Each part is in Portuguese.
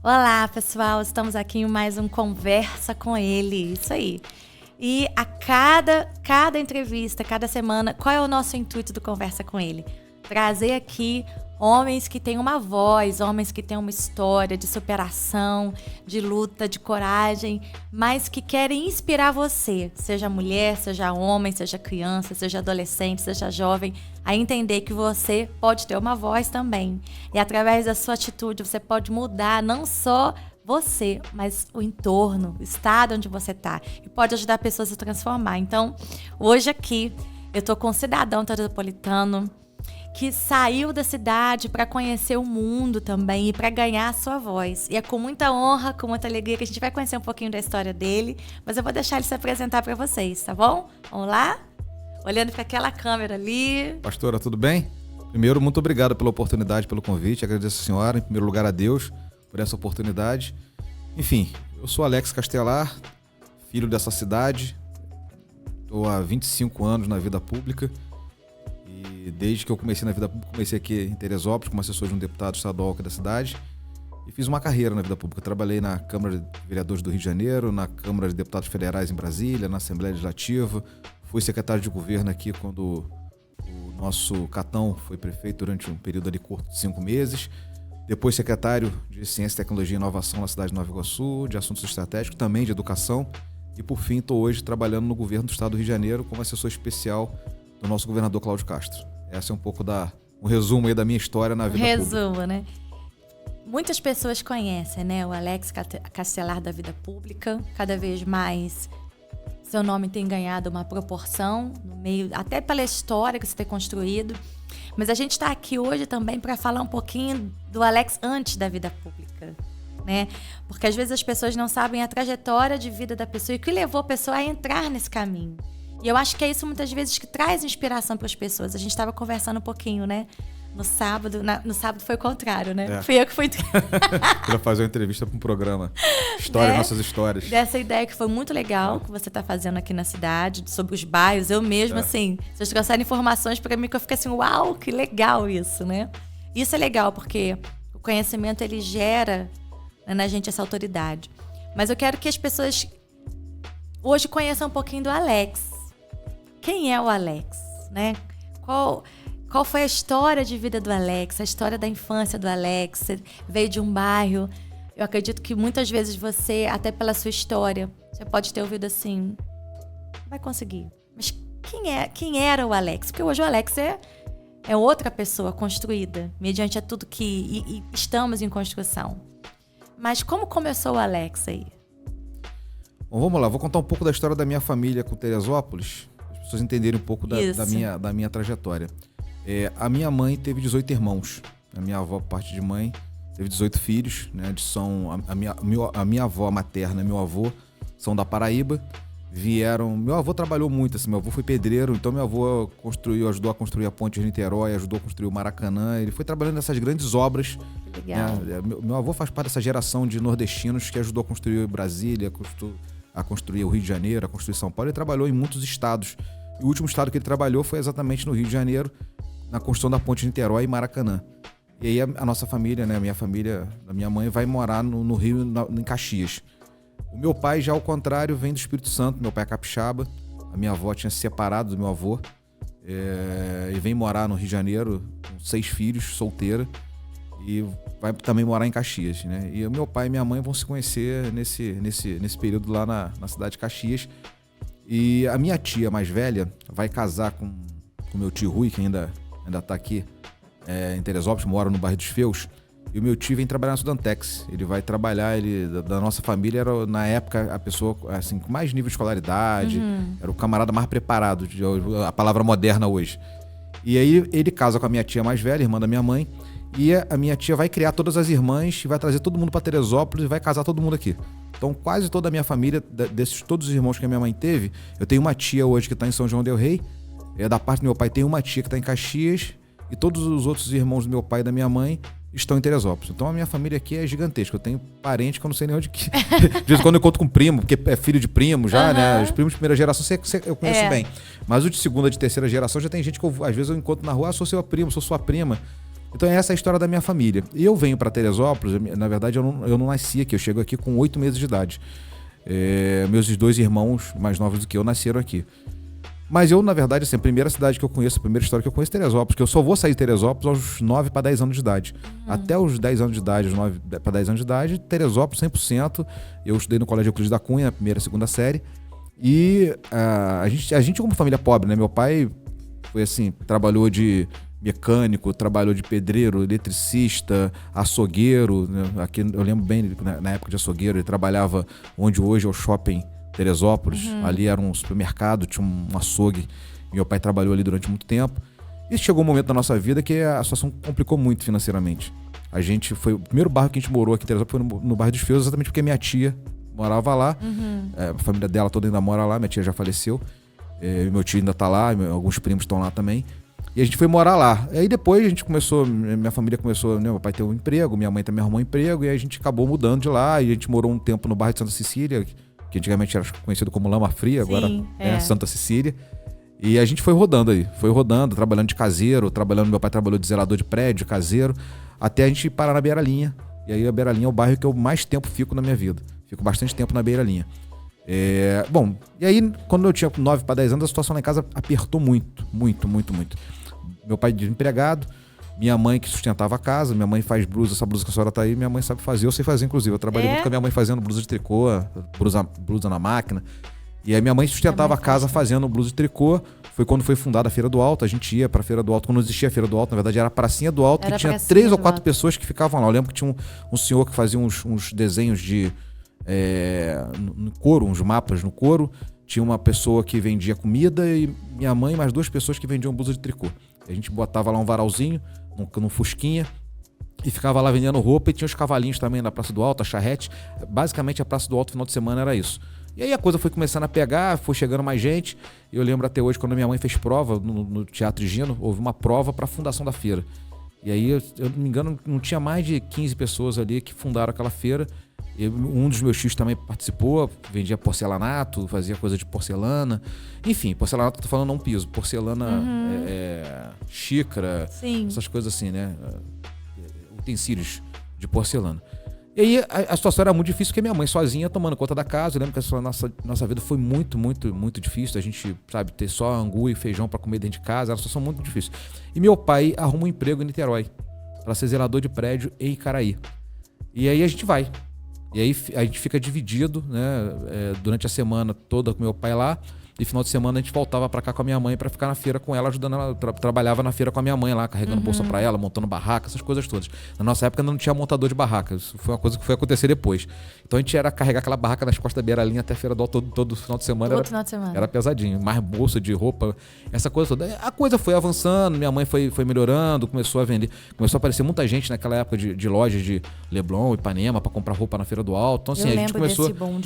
Olá, pessoal. Estamos aqui em mais um Conversa com Ele. Isso aí. E a cada entrevista, cada semana, qual é o nosso intuito do Conversa com Ele? Trazer aqui homens que têm uma voz, homens que têm uma história de superação, de luta, de coragem, mas que querem inspirar você, seja mulher, seja homem, seja criança, seja adolescente, seja jovem, a entender que você pode ter uma voz também. E através da sua atitude você pode mudar não só você, mas o entorno, o estado onde você está. E pode ajudar pessoas a se transformar. Então, hoje aqui, eu estou com um cidadão teropolitano que saiu da cidade para conhecer o mundo também e para ganhar a sua voz. E é com muita honra, com muita alegria que a gente vai conhecer um pouquinho da história dele, mas eu vou deixar ele se apresentar para vocês, tá bom? Vamos lá? Olhando para aquela câmera ali. Pastora, tudo bem? Primeiro, muito obrigado pela oportunidade, pelo convite. Agradeço a senhora, em primeiro lugar a Deus, por essa oportunidade. Enfim, eu sou Alex Castelar, filho dessa cidade. Estou há 25 anos na vida pública. E desde que eu comecei na vida pública, comecei aqui em Teresópolis como assessor de um deputado estadual aqui da cidade e fiz uma carreira na vida pública. Eu trabalhei na Câmara de Vereadores do Rio de Janeiro, na Câmara de Deputados Federais em Brasília, na Assembleia Legislativa. Fui secretário de governo aqui quando o nosso Catão foi prefeito durante um período ali curto de 5 meses. Depois secretário de Ciência, Tecnologia e Inovação na cidade de Nova Iguaçu, de Assuntos Estratégicos, também de Educação. E por fim, estou hoje trabalhando no governo do estado do Rio de Janeiro como assessor especial do nosso governador Cláudio Castro. Essa é um pouco um resumo aí da minha história na vida pública. Resumo, né? Muitas pessoas conhecem, né? O Alex Castelar da vida pública. Cada vez mais seu nome tem ganhado uma proporção no meio, até pela história que você tem construído. Mas a gente está aqui hoje também para falar um pouquinho do Alex antes da vida pública, né? Porque às vezes as pessoas não sabem a trajetória de vida da pessoa e o que levou a pessoa a entrar nesse caminho. E eu acho que é isso muitas vezes que traz inspiração para as pessoas. A gente estava conversando um pouquinho, né? No sábado foi o contrário, né? Fui eu que fui... Para fazer uma entrevista para um programa. História, Nossas Histórias. Dessa ideia que foi muito legal, que você está fazendo aqui na cidade, sobre os bairros. Eu mesmo, assim, vocês trouxeram informações para mim que eu fiquei assim, uau, que legal isso, né? Isso é legal, porque o conhecimento, ele gera, né, na gente essa autoridade. Mas eu quero que as pessoas hoje conheçam um pouquinho do Alex. Quem é o Alex, né? Qual foi a história de vida do Alex, a história da infância do Alex? Você veio de um bairro. Eu acredito que muitas vezes você, até pela sua história, você pode ter ouvido assim, vai conseguir. Mas quem era o Alex? Porque hoje o Alex é outra pessoa construída, mediante a tudo que estamos em construção. Mas como começou o Alex aí? Bom, vamos lá, vou contar um pouco da história da minha família com Teresópolis, para as pessoas entenderem um pouco da minha trajetória. A minha mãe teve 18 irmãos. A minha avó, por parte de mãe, teve 18 filhos, né? A minha avó materna e meu avô são da Paraíba. Meu avô trabalhou muito, assim, meu avô foi pedreiro, então meu avô ajudou a construir a ponte de Niterói, ajudou a construir o Maracanã. Ele foi trabalhando nessas grandes obras. Legal. Né? Meu avô faz parte dessa geração de nordestinos que ajudou a construir Brasília, a construir o Rio de Janeiro, a construir São Paulo. Ele trabalhou em muitos estados. E o último estado que ele trabalhou foi exatamente no Rio de Janeiro, na construção da ponte de Niterói e Maracanã. E aí a nossa família, né, a minha família, a minha mãe vai morar no Rio, em Caxias. O meu pai, já ao contrário, vem do Espírito Santo. Meu pai é capixaba. A minha avó tinha se separado do meu avô. E vem morar no Rio de Janeiro com 6 filhos, solteira. E vai também morar em Caxias, né? E o meu pai e minha mãe vão se conhecer nesse período lá na cidade de Caxias. E a minha tia mais velha vai casar com meu tio Rui, que ainda está aqui em Teresópolis, mora no bairro dos Feus. E o meu tio vem trabalhar na Sudantex. Ele vai trabalhar, da nossa família, era na época a pessoa assim, com mais nível de escolaridade, era o camarada mais preparado, a palavra moderna hoje. E aí ele casa com a minha tia mais velha, irmã da minha mãe, e a minha tia vai criar todas as irmãs, vai trazer todo mundo para Teresópolis e vai casar todo mundo aqui. Então quase toda a minha família, todos os irmãos que a minha mãe teve, eu tenho uma tia hoje que está em São João del Rei, da parte do meu pai tem uma tia que está em Caxias, e todos os outros irmãos do meu pai e da minha mãe estão em Teresópolis. Então a minha família aqui é gigantesca. Eu tenho parente que eu não sei nem onde que... De vez em quando eu encontro com primo, porque é filho de primo já, né? Os primos de primeira geração eu conheço bem. Mas o de segunda, de terceira geração já tem gente que às vezes eu encontro na rua, sou seu primo, sou sua prima. Então essa é a história da minha família. E eu venho para Teresópolis, na verdade eu não nasci aqui, eu chego aqui com 8 meses de idade. Meus 2 irmãos mais novos do que eu nasceram aqui. Mas eu, na verdade, assim, a primeira cidade que eu conheço, a primeira história que eu conheço é Teresópolis, porque eu só vou sair de Teresópolis aos 9 para 10 anos de idade. Até os 10 anos de idade, os 9 para 10 anos de idade, Teresópolis 100%. Eu estudei no Colégio Euclides da Cunha, primeira e segunda série. E a gente como família pobre, né? Meu pai foi assim, trabalhou de mecânico, trabalhou de pedreiro, eletricista, açougueiro, né? Aqui eu lembro bem, na época de açougueiro, ele trabalhava onde hoje é o shopping Teresópolis, ali era um supermercado, tinha um açougue, meu pai trabalhou ali durante muito tempo. E chegou um momento da nossa vida que a situação complicou muito financeiramente. O primeiro bairro que a gente morou aqui em Teresópolis foi no bairro dos Feus, exatamente porque minha tia morava lá, a família dela toda ainda mora lá, minha tia já faleceu, meu tio ainda tá lá, alguns primos estão lá também. E a gente foi morar lá. Aí depois a gente começou, minha família começou, né, meu pai teve um emprego, minha mãe também arrumou um emprego, e aí a gente acabou mudando de lá, e a gente morou um tempo no bairro de Santa Cecília, que antigamente era conhecido como Lama Fria, agora é Santa Cecília. E a gente foi rodando, trabalhando de caseiro, meu pai trabalhou de zelador de prédio, caseiro, até a gente parar na Beira-Linha. E aí a Beira-Linha é o bairro que eu mais tempo fico na minha vida. Fico bastante tempo na Beira-Linha. Bom, e aí quando eu tinha 9 para 10 anos, a situação lá em casa apertou muito. Meu pai desempregado, minha mãe que sustentava a casa, minha mãe faz blusa, essa blusa que a senhora tá aí, minha mãe sabe fazer, eu sei fazer inclusive, eu trabalhei muito com a minha mãe fazendo blusa de tricô, blusa na máquina, e aí minha mãe sustentava a casa fazendo blusa de tricô. Foi quando foi fundada a Feira do Alto, a gente ia pra Feira do Alto, quando não existia a Feira do Alto, na verdade era a Pracinha do Alto, que tinha 3 ou 4 pessoas que ficavam lá. Eu lembro que tinha um senhor que fazia uns desenhos no couro, uns mapas no couro, tinha uma pessoa que vendia comida e minha mãe e mais 2 pessoas que vendiam blusa de tricô. A gente botava lá um varalzinho, num fusquinha, e ficava lá vendendo roupa, e tinha os cavalinhos também na Praça do Alto, a charrete. Basicamente a Praça do Alto no final de semana era isso. E aí a coisa foi começando a pegar, foi chegando mais gente. Eu lembro até hoje, quando minha mãe fez prova no Teatro Higino, houve uma prova para a fundação da feira. E aí, eu não me engano, não tinha mais de 15 pessoas ali que fundaram aquela feira. Um dos meus tios também participou, vendia porcelanato, fazia coisa de porcelana. Enfim, porcelanato, tô falando não piso, porcelana, xícara, essas coisas assim, né? Utensílios de porcelana. E aí a situação era muito difícil, porque minha mãe sozinha tomando conta da casa. Eu lembro que a nossa vida foi muito, muito, muito difícil. A gente, sabe, ter só angu e feijão para comer dentro de casa, era uma situação muito difícil. E meu pai arruma um emprego em Niterói, para ser zelador de prédio em Icaraí. E aí a gente vai. E aí a gente fica dividido, né, durante a semana toda com meu pai lá. E final de semana a gente voltava pra cá com a minha mãe pra ficar na feira com ela, ajudando ela. Trabalhava na feira com a minha mãe lá, carregando bolsa pra ela, montando barraca, essas coisas todas. Na nossa época não tinha montador de barraca, isso foi uma coisa que foi acontecer depois. Então a gente era carregar aquela barraca nas costas da Beira-Linha até a Feira do Alto todo final de semana. Era pesadinho, mais bolsa de roupa, essa coisa toda. A coisa foi avançando, minha mãe foi melhorando, começou a vender, começou a aparecer muita gente naquela época de lojas de Leblon, Ipanema, pra comprar roupa na Feira do Alto. Então assim, a gente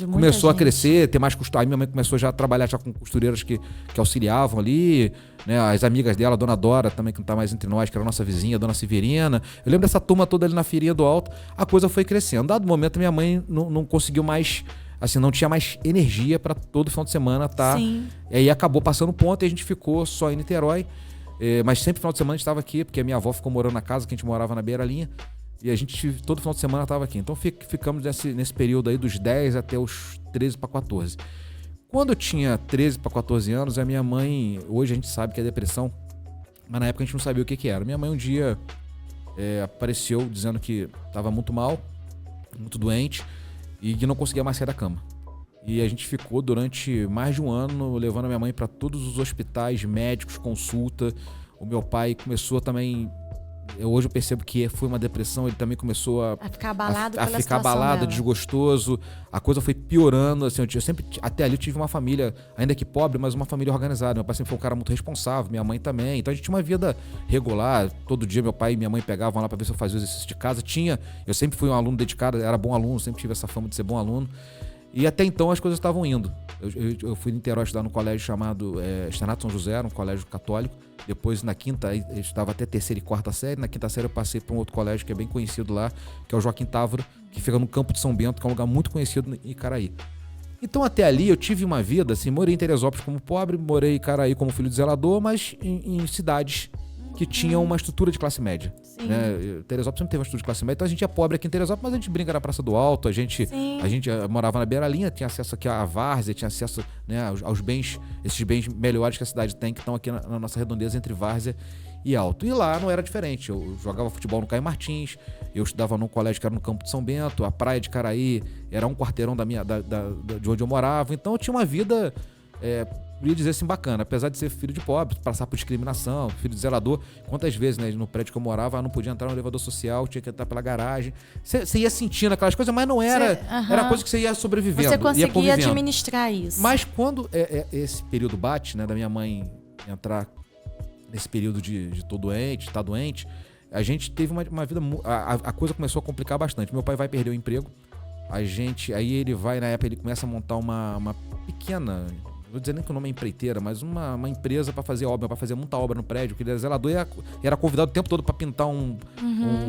começou a crescer, ter mais costureira. Aí minha mãe começou já a trabalhar já com costureiras que auxiliavam ali, né? As amigas dela, a Dona Dora também, que não tá mais entre nós, que era a nossa vizinha, a Dona Severina. Eu lembro dessa turma toda ali na Feirinha do Alto. A coisa foi crescendo. Dado momento, minha mãe não conseguiu mais, assim, não tinha mais energia para todo final de semana, tá? Sim. E aí acabou passando o ponto e a gente ficou só em Niterói. Mas sempre final de semana a gente estava aqui, porque a minha avó ficou morando na casa, que a gente morava na Beira-Linha. E a gente, todo final de semana, estava aqui. Então ficamos nesse período aí dos 10 até os 13 para 14. Quando eu tinha 13 para 14 anos, a minha mãe, hoje a gente sabe que é depressão, mas na época a gente não sabia o que era. Minha mãe um dia apareceu dizendo que estava muito mal, muito doente, e que não conseguia mais sair da cama. E a gente ficou durante mais de um ano levando a minha mãe para todos os hospitais, médicos, consulta. O meu pai começou também... Hoje eu percebo que foi uma depressão, ele também começou a ficar abalado, desgostoso. A coisa foi piorando, assim, eu sempre, até ali eu tive uma família, ainda que pobre, mas uma família organizada. Meu pai sempre foi um cara muito responsável, minha mãe também. Então a gente tinha uma vida regular, todo dia meu pai e minha mãe pegavam lá para ver se eu fazia o exercício de casa. Eu sempre fui um aluno dedicado, era bom aluno, sempre tive essa fama de ser bom aluno. E até então as coisas estavam indo. Eu fui em Niterói estudar num colégio chamado Externato São José, um colégio católico. Depois, na quinta, eu estudava até terceira e quarta série. Na quinta série eu passei para um outro colégio que é bem conhecido lá, que é o Joaquim Távora, que fica no Campo de São Bento, que é um lugar muito conhecido em Icaraí. Então até ali eu tive uma vida, assim, morei em Teresópolis como pobre, morei em Icaraí como filho de zelador, mas em cidades que tinham uma estrutura de classe média. Né? Teresópolis sempre teve um estúdio de classe média, então a gente é pobre aqui em Teresópolis, mas a gente brinca na Praça do Alto, a gente morava na beira-linha, tinha acesso aqui à várzea, tinha acesso, né, aos bens, esses bens melhores que a cidade tem, que estão aqui na nossa redondeza entre várzea e Alto. E lá não era diferente, eu jogava futebol no Caio Martins, eu estudava num colégio que era no Campo de São Bento, a Praia de Caraí era um quarteirão de onde eu morava, então eu tinha uma vida... eu ia dizer assim, bacana, apesar de ser filho de pobre, passar por discriminação, filho de zelador, quantas vezes, né, no prédio que eu morava, não podia entrar no elevador social, tinha que entrar pela garagem, você ia sentindo aquelas coisas, mas não era, era coisa que você ia sobrevivendo, você conseguia administrar isso. Mas quando esse período bate, né, da minha mãe entrar nesse período de tô doente, tá doente, a gente teve uma vida, a coisa começou a complicar bastante. Meu pai vai perder o emprego, aí ele vai, na época, ele começa a montar uma pequena... Não vou dizer nem que o nome é empreiteira, mas uma empresa para fazer obra, para fazer muita obra no prédio, que ele era zelador e era convidado o tempo todo para pintar um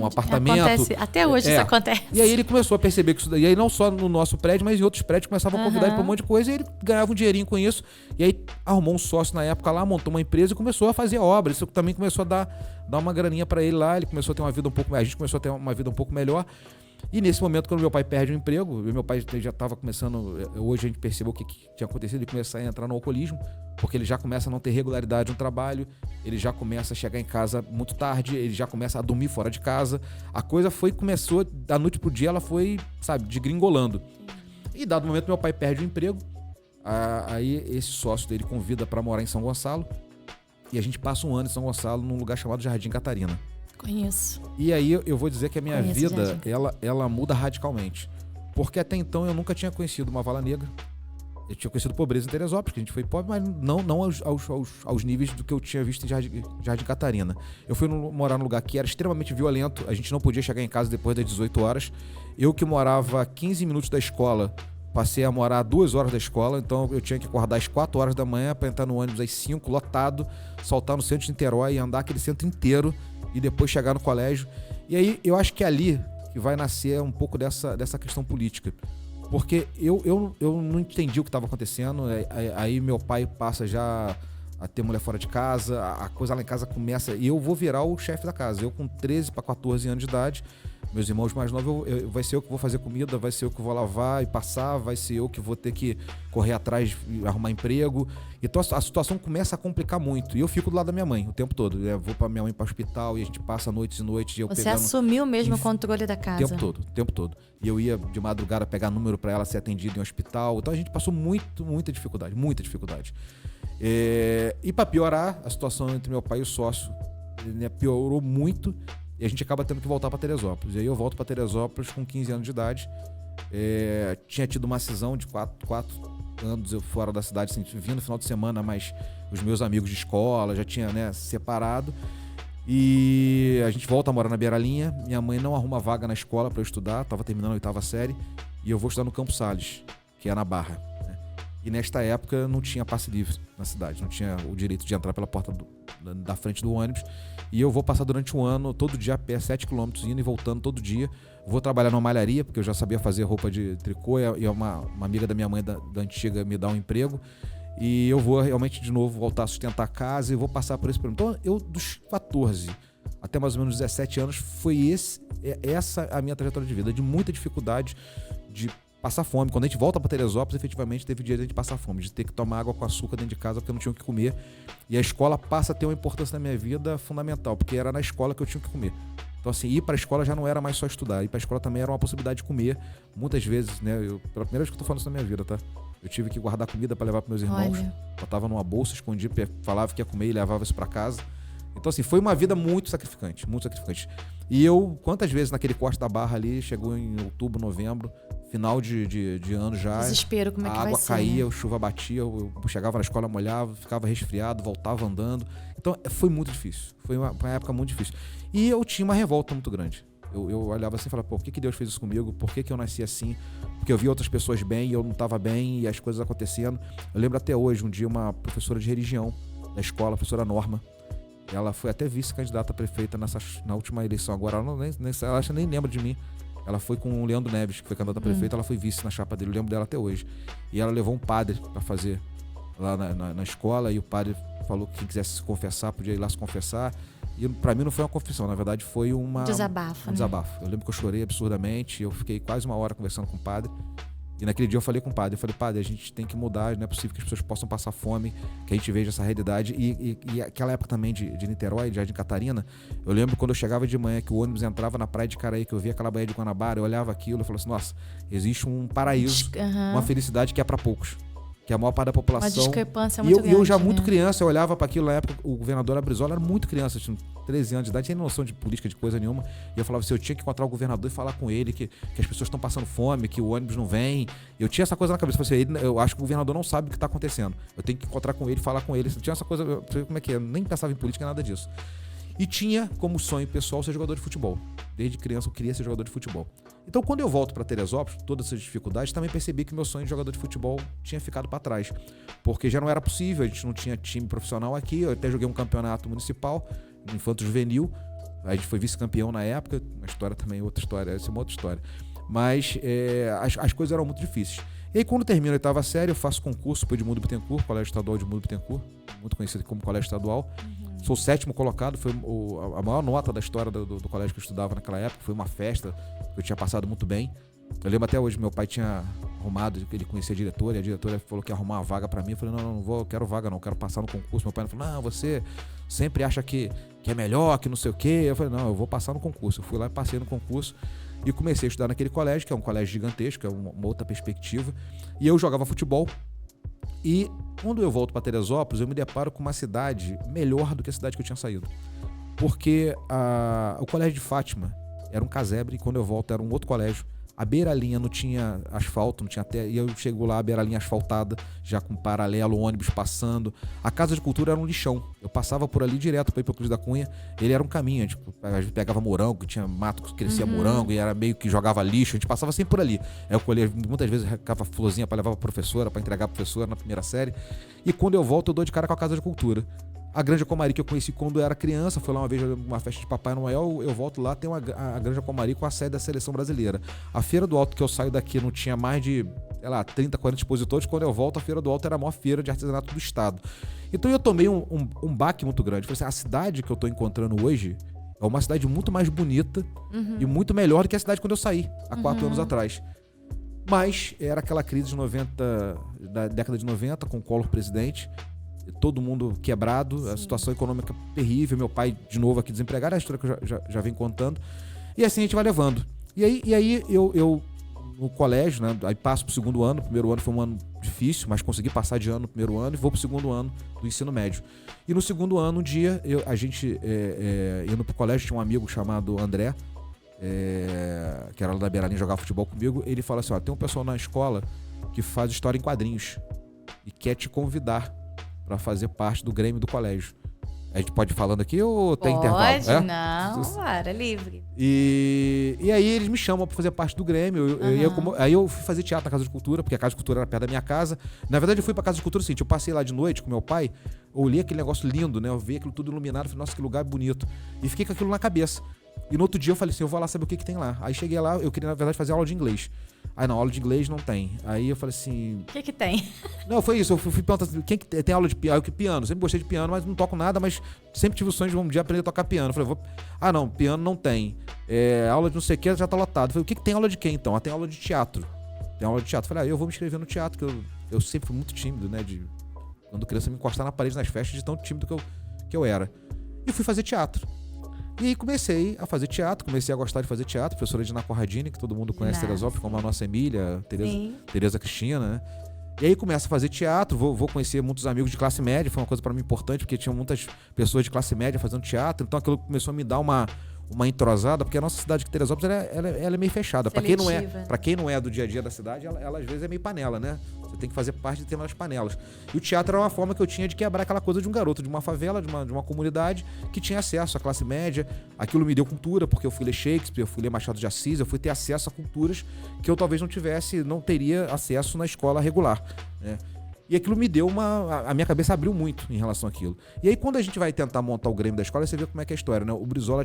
apartamento. Acontece, até hoje isso acontece. E aí ele começou a perceber que isso daí, e aí não só no nosso prédio, mas em outros prédios começavam a convidar ele para um monte de coisa, e ele ganhava um dinheirinho com isso. E aí arrumou um sócio na época lá, montou uma empresa e começou a fazer obra. Isso também começou a dar uma graninha para ele lá, ele começou a ter uma vida a gente começou a ter uma vida um pouco melhor. E nesse momento, quando meu pai perde o emprego, meu pai já estava começando, hoje a gente percebeu o que tinha acontecido, ele começou a entrar no alcoolismo, porque ele já começa a não ter regularidade no trabalho, ele já começa a chegar em casa muito tarde, ele já começa a dormir fora de casa. A coisa começou, da noite pro dia, ela foi, sabe, degringolando. E dado momento, meu pai perde o emprego, aí esse sócio dele convida para morar em São Gonçalo, e a gente passa um ano em São Gonçalo, num lugar chamado Jardim Catarina. Conheço. E aí eu vou dizer que a minha vida, ela muda radicalmente. Porque até então eu nunca tinha conhecido uma vala negra. Eu tinha conhecido pobreza em Teresópolis, que a gente foi pobre, mas não aos níveis do que eu tinha visto em Jardim Catarina. Eu fui morar num lugar que era extremamente violento, a gente não podia chegar em casa depois das 18 horas. Eu que morava a 15 minutos da escola, passei a morar a 2 horas da escola, então eu tinha que acordar às 4 horas da manhã para entrar no ônibus às 5, lotado, saltar no centro de Niterói e andar aquele centro inteiro, e depois chegar no colégio. E aí eu acho que é ali que vai nascer um pouco dessa questão política. Porque eu não entendi o que estava acontecendo. Aí meu pai passa já a ter mulher fora de casa, a coisa lá em casa começa, e eu vou virar o chefe da casa. Eu com 13 para 14 anos de idade, meus irmãos mais novos, vai ser eu que vou fazer comida, vai ser eu que vou lavar e passar, vai ser eu que vou ter que correr atrás e arrumar emprego. Então a situação começa a complicar muito. E eu fico do lado da minha mãe o tempo todo. Eu vou pra minha mãe para o hospital e a gente passa noites e noites. E eu Você assumiu mesmo o controle da casa? O tempo todo. E eu ia de madrugada pegar número para ela ser atendida em um hospital. Então a gente passou muita dificuldade, muita dificuldade. E para piorar, a situação entre meu pai e o sócio, né, piorou muito. E a gente acaba tendo que voltar para Teresópolis. E aí eu volto para Teresópolis com 15 anos de idade. Tinha tido uma cisão de 4 anos eu fora da cidade, assim, vim no final de semana, mas os meus amigos de escola já tinham, né, separado. E a gente volta a morar na Beira-Linha. Minha mãe não arruma vaga na escola para eu estudar, estava terminando a 8ª série. E eu vou estudar no Campos Sales, que é na Barra. Né? E nesta época não tinha passe livre na cidade, não tinha o direito de entrar pela porta da frente do ônibus. E eu vou passar durante um ano, todo dia a pé, 7 km, indo e voltando todo dia. Vou trabalhar numa malharia, porque eu já sabia fazer roupa de tricô, e uma amiga da minha mãe da antiga me dá um emprego. E eu vou realmente, de novo, voltar a sustentar a casa e vou passar por esse problema. Então, eu dos 14 até mais ou menos 17 anos, foi essa a minha trajetória de vida, de muita dificuldade, de passar fome. Quando a gente volta para Teresópolis, efetivamente teve dia de a gente passar fome, de ter que tomar água com açúcar dentro de casa porque eu não tinha o que comer. E a escola passa a ter uma importância na minha vida fundamental, porque era na escola que eu tinha o que comer. Então, assim, ir para a escola já não era mais só estudar, ir para a escola também era uma possibilidade de comer. Muitas vezes, né, pela primeira vez que eu tô falando isso na minha vida, tá? Eu tive que guardar comida para levar para meus irmãos. Botava numa bolsa, escondia, falava que ia comer e levava isso para casa. Então, assim, foi uma vida muito sacrificante, muito sacrificante. E eu, quantas vezes naquele corte da Barra ali, chegou em outubro, novembro, final de ano já. Desespero, como é que vai ser? A água caía, né? A chuva batia, eu chegava na escola, molhava, ficava resfriado, voltava andando. Então, foi muito difícil. Foi uma época muito difícil. E eu tinha uma revolta muito grande. Eu olhava assim e falava, pô, por que Deus fez isso comigo? Por que eu nasci assim? Porque eu vi outras pessoas bem e eu não estava bem e as coisas acontecendo. Eu lembro até hoje, um dia, uma professora de religião da escola, a professora Norma, ela foi até vice-candidata a prefeita na última eleição. Agora ela nem lembra de mim. Ela foi com o Leandro Neves, que foi candidato a prefeito, ela foi vice na chapa dele, eu lembro dela até hoje. E ela levou um padre para fazer lá na escola, e o padre falou que quem quisesse se confessar, podia ir lá se confessar. E pra mim não foi uma confissão, na verdade foi um Desabafo, desabafo. Eu lembro que eu chorei absurdamente, eu fiquei quase 1 hora conversando com o padre. E naquele dia eu falei com o padre, padre, a gente tem que mudar, não é possível que as pessoas possam passar fome, que a gente veja essa realidade. E aquela época também de Niterói, de Jardim Catarina, eu lembro quando eu chegava de manhã, que o ônibus entrava na praia de Caraí, que eu via aquela baía de Guanabara, eu olhava aquilo e falava assim, nossa, existe um paraíso, uma felicidade que é para poucos. Que a maior parte da população... Uma discrepância muito grande. E eu já muito criança, eu olhava para aquilo na época, o governador Brizola era muito criança, tinha 13 anos de idade, não tinha noção de política, de coisa nenhuma. E eu falava assim, eu tinha que encontrar o governador e falar com ele que as pessoas estão passando fome, que o ônibus não vem. Eu tinha essa coisa na cabeça, eu falei assim, eu acho que o governador não sabe o que está acontecendo. Eu tenho que encontrar com ele, falar com ele. Eu tinha essa coisa, como é que é? Eu nem pensava em política, nada disso. E tinha como sonho pessoal ser jogador de futebol. Desde criança eu queria ser jogador de futebol. Então quando eu volto para Teresópolis, todas essas dificuldades, também percebi que meu sonho de jogador de futebol tinha ficado para trás. Porque já não era possível, a gente não tinha time profissional aqui. Eu até joguei um campeonato municipal, no Infanto Juvenil. A gente foi vice-campeão na época. Uma história também, outra história, essa é uma outra história. Mas as coisas eram muito difíceis. E aí quando termino a 8ª série, eu faço concurso para o Edmundo Bittencourt, Colégio Estadual Edmundo Bittencourt, muito conhecido como Colégio Estadual. Sou o 7º colocado, foi a maior nota da história do colégio que eu estudava naquela época. Foi uma festa que eu tinha passado muito bem. Eu lembro até hoje, meu pai tinha arrumado, ele conhecia a diretora, e a diretora falou que ia arrumar uma vaga pra mim. Eu falei, não vou, eu quero vaga não, eu quero passar no concurso. Meu pai falou, não, você sempre acha que é melhor, que não sei o quê. Eu falei, não, eu vou passar no concurso. Eu fui lá e passei no concurso e comecei a estudar naquele colégio, que é um colégio gigantesco, é uma outra perspectiva. E eu jogava futebol. E quando eu volto para Teresópolis, eu me deparo com uma cidade melhor do que a cidade que eu tinha saído. Porque o colégio de Fátima era um casebre e quando eu volto era um outro colégio. A beira-linha não tinha asfalto, não tinha e eu chego lá, a beira-linha asfaltada, já com paralelo, ônibus passando. A Casa de Cultura era um lixão. Eu passava por ali direto para ir para o Cruz da Cunha. Ele era um caminho, a gente pegava morango, tinha mato que crescia morango e era meio que jogava lixo. A gente passava sempre por ali. Aí eu colhia, muitas vezes recava florzinha para levar para a professora, para entregar a professora na primeira série. E quando eu volto, eu dou de cara com a Casa de Cultura. A Granja Comari, que eu conheci quando eu era criança, foi lá uma vez uma festa de Papai Noel, eu volto lá, tem a Granja Comari com a sede da Seleção Brasileira. A Feira do Alto, que eu saio daqui, não tinha mais de, 30, 40 expositores. Quando eu volto, a Feira do Alto era a maior feira de artesanato do estado. Então eu tomei um baque muito grande. Falei assim, a cidade que eu tô encontrando hoje é uma cidade muito mais bonita e muito melhor do que a cidade quando eu saí, há 4 anos atrás. Mas era aquela crise da década de 90, com o Collor presidente, todo mundo quebrado, a situação econômica terrível, meu pai de novo aqui desempregado, é a história que eu já venho contando, e assim a gente vai levando. E aí eu no colégio, né, aí passo pro 2º ano, o primeiro ano foi um ano difícil, mas consegui passar de ano no primeiro ano e vou pro 2º ano do ensino médio. E no 2º ano, um dia, a gente indo pro colégio, tinha um amigo chamado André, que era lá da Beiralinha, jogava futebol comigo, ele fala assim, tem um pessoal na escola que faz história em quadrinhos e quer te convidar para fazer parte do Grêmio do colégio. A gente pode ir falando aqui ou tem intervalo? Pode, não, claro, é livre. E aí eles me chamam para fazer parte do Grêmio. Aí eu fui fazer teatro na Casa de Cultura, porque a Casa de Cultura era perto da minha casa. Na verdade eu fui para a Casa de Cultura assim, eu passei lá de noite com meu pai, olhei aquele negócio lindo, né? Eu vi aquilo tudo iluminado, falei, nossa, que lugar bonito. E fiquei com aquilo na cabeça. E no outro dia eu falei assim, eu vou lá saber o que tem lá. Aí cheguei lá, eu queria na verdade fazer aula de inglês. Aí não, aula de inglês não tem. Aí eu falei assim... O que tem? Não, foi isso. Eu fui perguntar quem que tem aula de piano? Piano. Sempre gostei de piano, mas não toco nada, mas sempre tive o sonho de um dia aprender a tocar piano. Eu falei, não, piano não tem. Aula de não sei o que já tá lotado. Eu falei, o que tem aula de quê então? Tem aula de teatro. Tem aula de teatro. Eu falei, eu vou me inscrever no teatro, que eu sempre fui muito tímido, né? Quando criança me encostar na parede nas festas, de tão tímido que eu era. E fui fazer teatro. E aí comecei a fazer teatro, comecei a gostar de fazer teatro. Professora Edna Corradini, que todo mundo conhece Teresópolis, como a nossa Emília, Tereza Cristina, né? E aí começo a fazer teatro, vou conhecer muitos amigos de classe média, foi uma coisa para mim importante, porque tinha muitas pessoas de classe média fazendo teatro, então aquilo começou a me dar uma entrosada, porque a nossa cidade de Teresópolis ela é meio fechada. Para quem não é do dia a dia da cidade, ela às vezes é meio panela, né? Você tem que fazer parte de ter umas panelas. E o teatro era uma forma que eu tinha de quebrar aquela coisa de um garoto de uma favela, de uma comunidade que tinha acesso à classe média. Aquilo me deu cultura, porque eu fui ler Shakespeare, eu fui ler Machado de Assis, eu fui ter acesso a culturas que eu talvez não teria acesso na escola regular, né? E aquilo me deu a minha cabeça abriu muito em relação àquilo. E aí quando a gente vai tentar montar o Grêmio da escola, você vê como é que é a história, né? O Brizola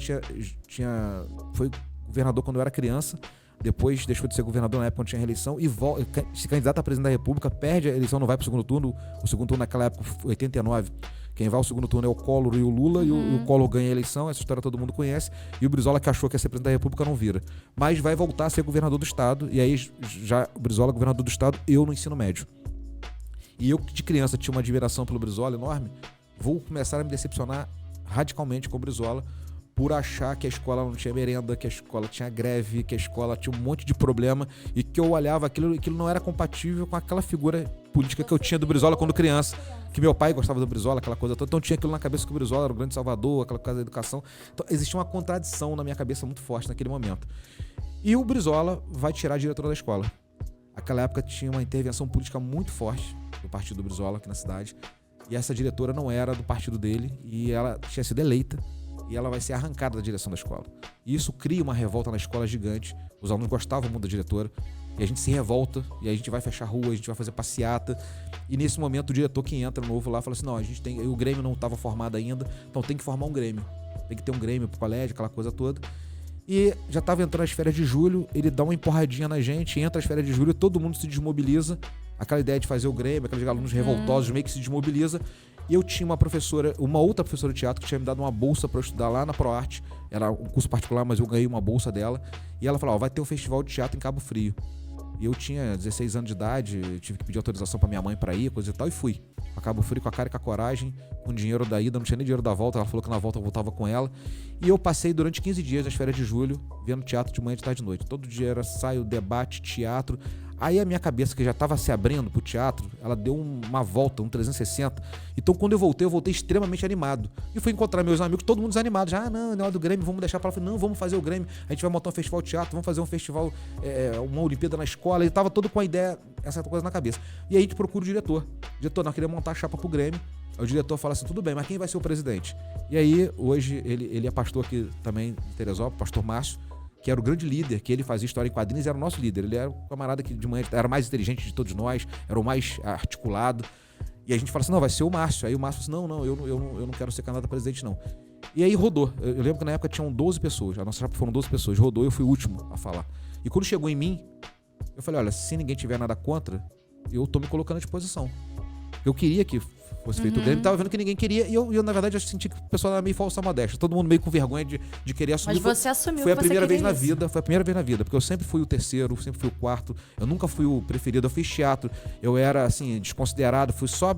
foi governador quando eu era criança, depois deixou de ser governador na época quando tinha reeleição e se candidata a presidente da República, perde a eleição, não vai para o segundo turno. O segundo turno naquela época foi 89. Quem vai ao segundo turno é o Collor e o Lula, e o Collor ganha a eleição, essa história todo mundo conhece, e o Brizola, que achou que ia ser presidente da República, não vira. Mas vai voltar a ser governador do estado, e aí já o Brizola governador do estado, eu no ensino médio. E eu, que de criança tinha uma admiração pelo Brizola enorme, vou começar a me decepcionar radicalmente com o Brizola, por achar que a escola não tinha merenda, que a escola tinha greve, que a escola tinha um monte de problema e que eu olhava aquilo não era compatível com aquela figura política que eu tinha do Brizola quando criança, que meu pai gostava do Brizola, aquela coisa toda, então tinha aquilo na cabeça que o Brizola era o grande salvador, aquela coisa da educação. Então existia uma contradição na minha cabeça muito forte naquele momento. E o Brizola vai tirar a diretora da escola. Aquela época tinha uma intervenção política muito forte do partido do Brizola aqui na cidade, e essa diretora não era do partido dele e ela tinha sido eleita. E ela vai ser arrancada da direção da escola. E isso cria uma revolta na escola gigante. Os alunos gostavam muito da diretora. E a gente se revolta. E aí a gente vai fechar a rua, a gente vai fazer passeata. E nesse momento o diretor que entra novo lá fala assim, não, a gente tem... O Grêmio não estava formado ainda, então tem que formar um Grêmio. Tem que ter um Grêmio pro colégio, aquela coisa toda. E já estava entrando as férias de julho, ele dá uma empurradinha na gente, entra as férias de julho, todo mundo se desmobiliza. Aquela ideia de fazer o Grêmio, aqueles alunos revoltosos meio que se desmobiliza. E eu tinha uma outra professora de teatro que tinha me dado uma bolsa para eu estudar lá na ProArte. Era um curso particular, mas eu ganhei uma bolsa dela. E ela falou, vai ter um festival de teatro em Cabo Frio. E eu tinha 16 anos de idade, tive que pedir autorização para minha mãe para ir, coisa e tal, e fui. A Cabo Frio com a cara e com a coragem, com dinheiro da ida, não tinha nem dinheiro da volta, ela falou que na volta eu voltava com ela. E eu passei durante 15 dias nas férias de julho, vendo teatro de manhã, de tarde e de noite. Todo dia era ensaio, debate, teatro. Aí a minha cabeça, que já estava se abrindo pro teatro, ela deu uma volta, um 360. Então quando eu voltei extremamente animado. E fui encontrar meus amigos, todo mundo desanimado. Já, não, não é do Grêmio, vamos deixar pra lá. Falei, não, vamos fazer o Grêmio. A gente vai montar um festival de teatro, vamos fazer um festival, uma Olimpíada na escola. Ele tava todo com a ideia, essa coisa na cabeça. E aí a gente procura o diretor. O diretor, não, queria montar a chapa pro Grêmio. Aí o diretor fala assim, tudo bem, mas quem vai ser o presidente? E aí, hoje, ele é pastor aqui também de Teresópolis, pastor Márcio, que era o grande líder, que ele fazia história em quadrinhos, era o nosso líder. Ele era o camarada que de manhã era mais inteligente de todos nós, era o mais articulado. E a gente fala assim, não, vai ser o Márcio. Aí o Márcio falou assim, não, eu não quero ser candidato a presidente, não. E aí rodou. Eu lembro que na época tinham 12 pessoas, a nossa chapa foram 12 pessoas, rodou e eu fui o último a falar. E quando chegou em mim, eu falei, olha, se ninguém tiver nada contra, eu tô me colocando à disposição. Eu queria que fosse feito o Grêmio, tava vendo que ninguém queria, e eu na verdade, eu senti que o pessoal era meio falsa modéstia, todo mundo meio com vergonha de querer assumir. Mas você assumiu. Foi a primeira vez na vida, porque eu sempre fui o terceiro, sempre fui o quarto, eu nunca fui o preferido, eu fiz teatro, eu era assim, desconsiderado, fui só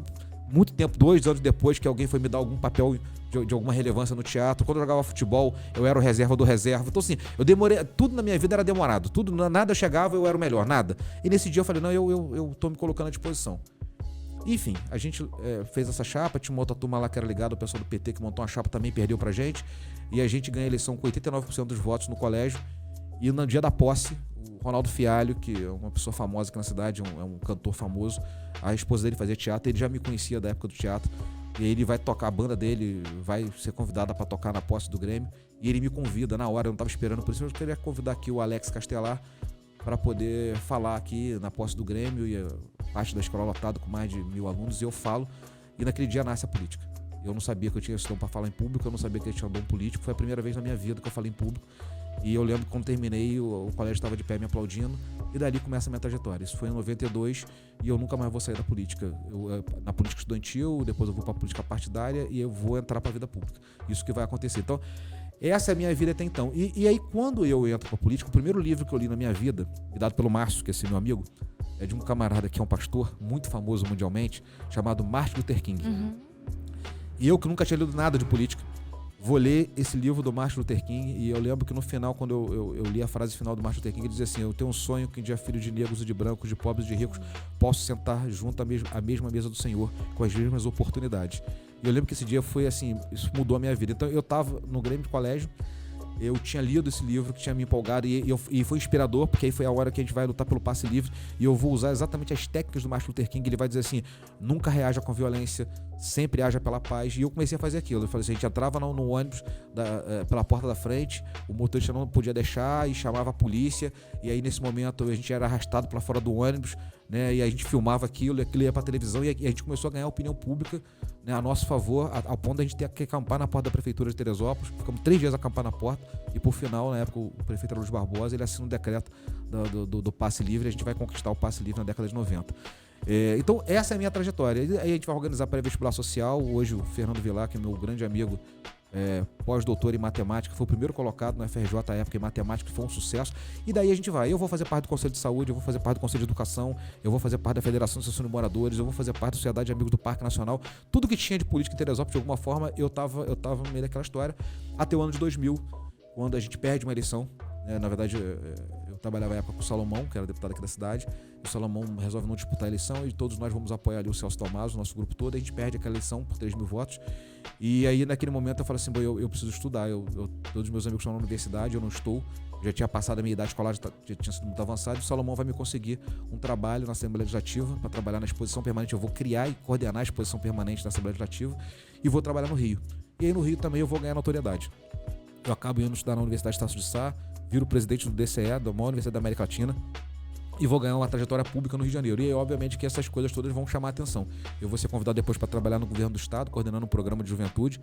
muito tempo, 2 anos depois que alguém foi me dar algum papel de alguma relevância no teatro. Quando eu jogava futebol, eu era o reserva do reserva. Então assim, eu demorei, tudo na minha vida era demorado, tudo, nada eu chegava, eu era o melhor, nada. E nesse dia eu falei, não, eu tô me colocando à disposição. Enfim, a gente fez essa chapa, tinha uma outra turma lá que era ligada, o pessoal do PT que montou uma chapa também perdeu pra gente, e a gente ganha a eleição com 89% dos votos no colégio, e no dia da posse, o Ronaldo Fialho, que é uma pessoa famosa aqui na cidade, é um cantor famoso, a esposa dele fazia teatro, ele já me conhecia da época do teatro, e aí ele vai tocar, a banda dele vai ser convidada para tocar na posse do Grêmio, e ele me convida na hora, eu não tava esperando, por isso eu queria convidar aqui o Alex Castelar para poder falar aqui na posse do Grêmio, e a parte da escola lotada com mais de 1000 alunos, e eu falo, e naquele dia nasce a política. Eu não sabia que eu tinha esse dom para falar em público, eu não sabia que eu tinha um dom político, foi a primeira vez na minha vida que eu falei em público, e eu lembro que quando terminei, o colégio estava de pé me aplaudindo, e dali começa a minha trajetória. Isso foi em 92, e eu nunca mais vou sair da política. Na política estudantil, depois eu vou para a política partidária, e eu vou entrar para a vida pública. Isso que vai acontecer. Então, essa é a minha vida até então. E aí, quando eu entro pra política, o primeiro livro que eu li na minha vida, me dado pelo Márcio, que é esse meu amigo, é de um camarada que é um pastor muito famoso mundialmente, chamado Martin Luther King. E eu, que nunca tinha lido nada de política, vou ler esse livro do Martin Luther King, e eu lembro que no final, quando eu li a frase final do Martin Luther King, ele dizia assim, eu tenho um sonho que um dia filho de negros e de brancos, de pobres e de ricos, posso sentar junto à mesma mesa do Senhor, com as mesmas oportunidades. E eu lembro que esse dia foi assim, isso mudou a minha vida. Então eu tava no Grêmio de colégio, eu tinha lido esse livro que tinha me empolgado e foi inspirador, porque aí foi a hora que a gente vai lutar pelo passe livre, e eu vou usar exatamente as técnicas do Martin Luther King. Ele vai dizer assim, nunca reaja com violência, sempre haja pela paz. E eu comecei a fazer aquilo. Eu falei assim, a gente entrava no ônibus pela porta da frente, o motorista não podia deixar e chamava a polícia, e aí nesse momento a gente era arrastado para fora do ônibus, né? E a gente filmava aquilo ia para televisão e a gente começou a ganhar opinião pública, né, a nosso favor, ao ponto de a gente ter que acampar na porta da prefeitura de Teresópolis. Ficamos 3 dias a acampar na porta e por final, na época, o prefeito era Luiz Barbosa, ele assina um decreto do passe livre. A gente vai conquistar o passe livre na década de 90. Então essa é a minha trajetória. Aí a gente vai organizar pré-vestibular social. Hoje o Fernando Vilar, que é meu grande amigo, pós-doutor em matemática, foi o primeiro colocado no FRJ à época em matemática, que foi um sucesso. E daí a gente vai. Eu vou fazer parte do Conselho de Saúde, eu vou fazer parte do Conselho de Educação, eu vou fazer parte da Federação de Associação de Moradores, eu vou fazer parte da Sociedade de Amigos do Parque Nacional. Tudo que tinha de política em Teresópolis, de alguma forma, eu tava no meio daquela história. Até o ano de 2000, quando a gente perde uma eleição. Na verdade, eu trabalhava na época com o Salomão, que era deputado aqui da cidade. O Salomão resolve não disputar a eleição e todos nós vamos apoiar ali o Celso Tomaso, o nosso grupo todo. A gente perde aquela eleição por 3 mil votos. E aí, naquele momento, eu falei assim, eu preciso estudar. Todos os meus amigos estão na universidade, eu não estou. Já tinha passado a minha idade escolar, já tinha sido muito avançado. E o Salomão vai me conseguir um trabalho na Assembleia Legislativa para trabalhar na exposição permanente. Eu vou criar e coordenar a exposição permanente na Assembleia Legislativa e vou trabalhar no Rio. E aí, no Rio também eu vou ganhar notoriedade. Eu acabo indo estudar na Universidade Estácio de Sá, viro presidente do DCE, da maior universidade da América Latina, e vou ganhar uma trajetória pública no Rio de Janeiro. E aí, obviamente, que essas coisas todas vão chamar a atenção. Eu vou ser convidado depois para trabalhar no governo do estado, coordenando um programa de juventude.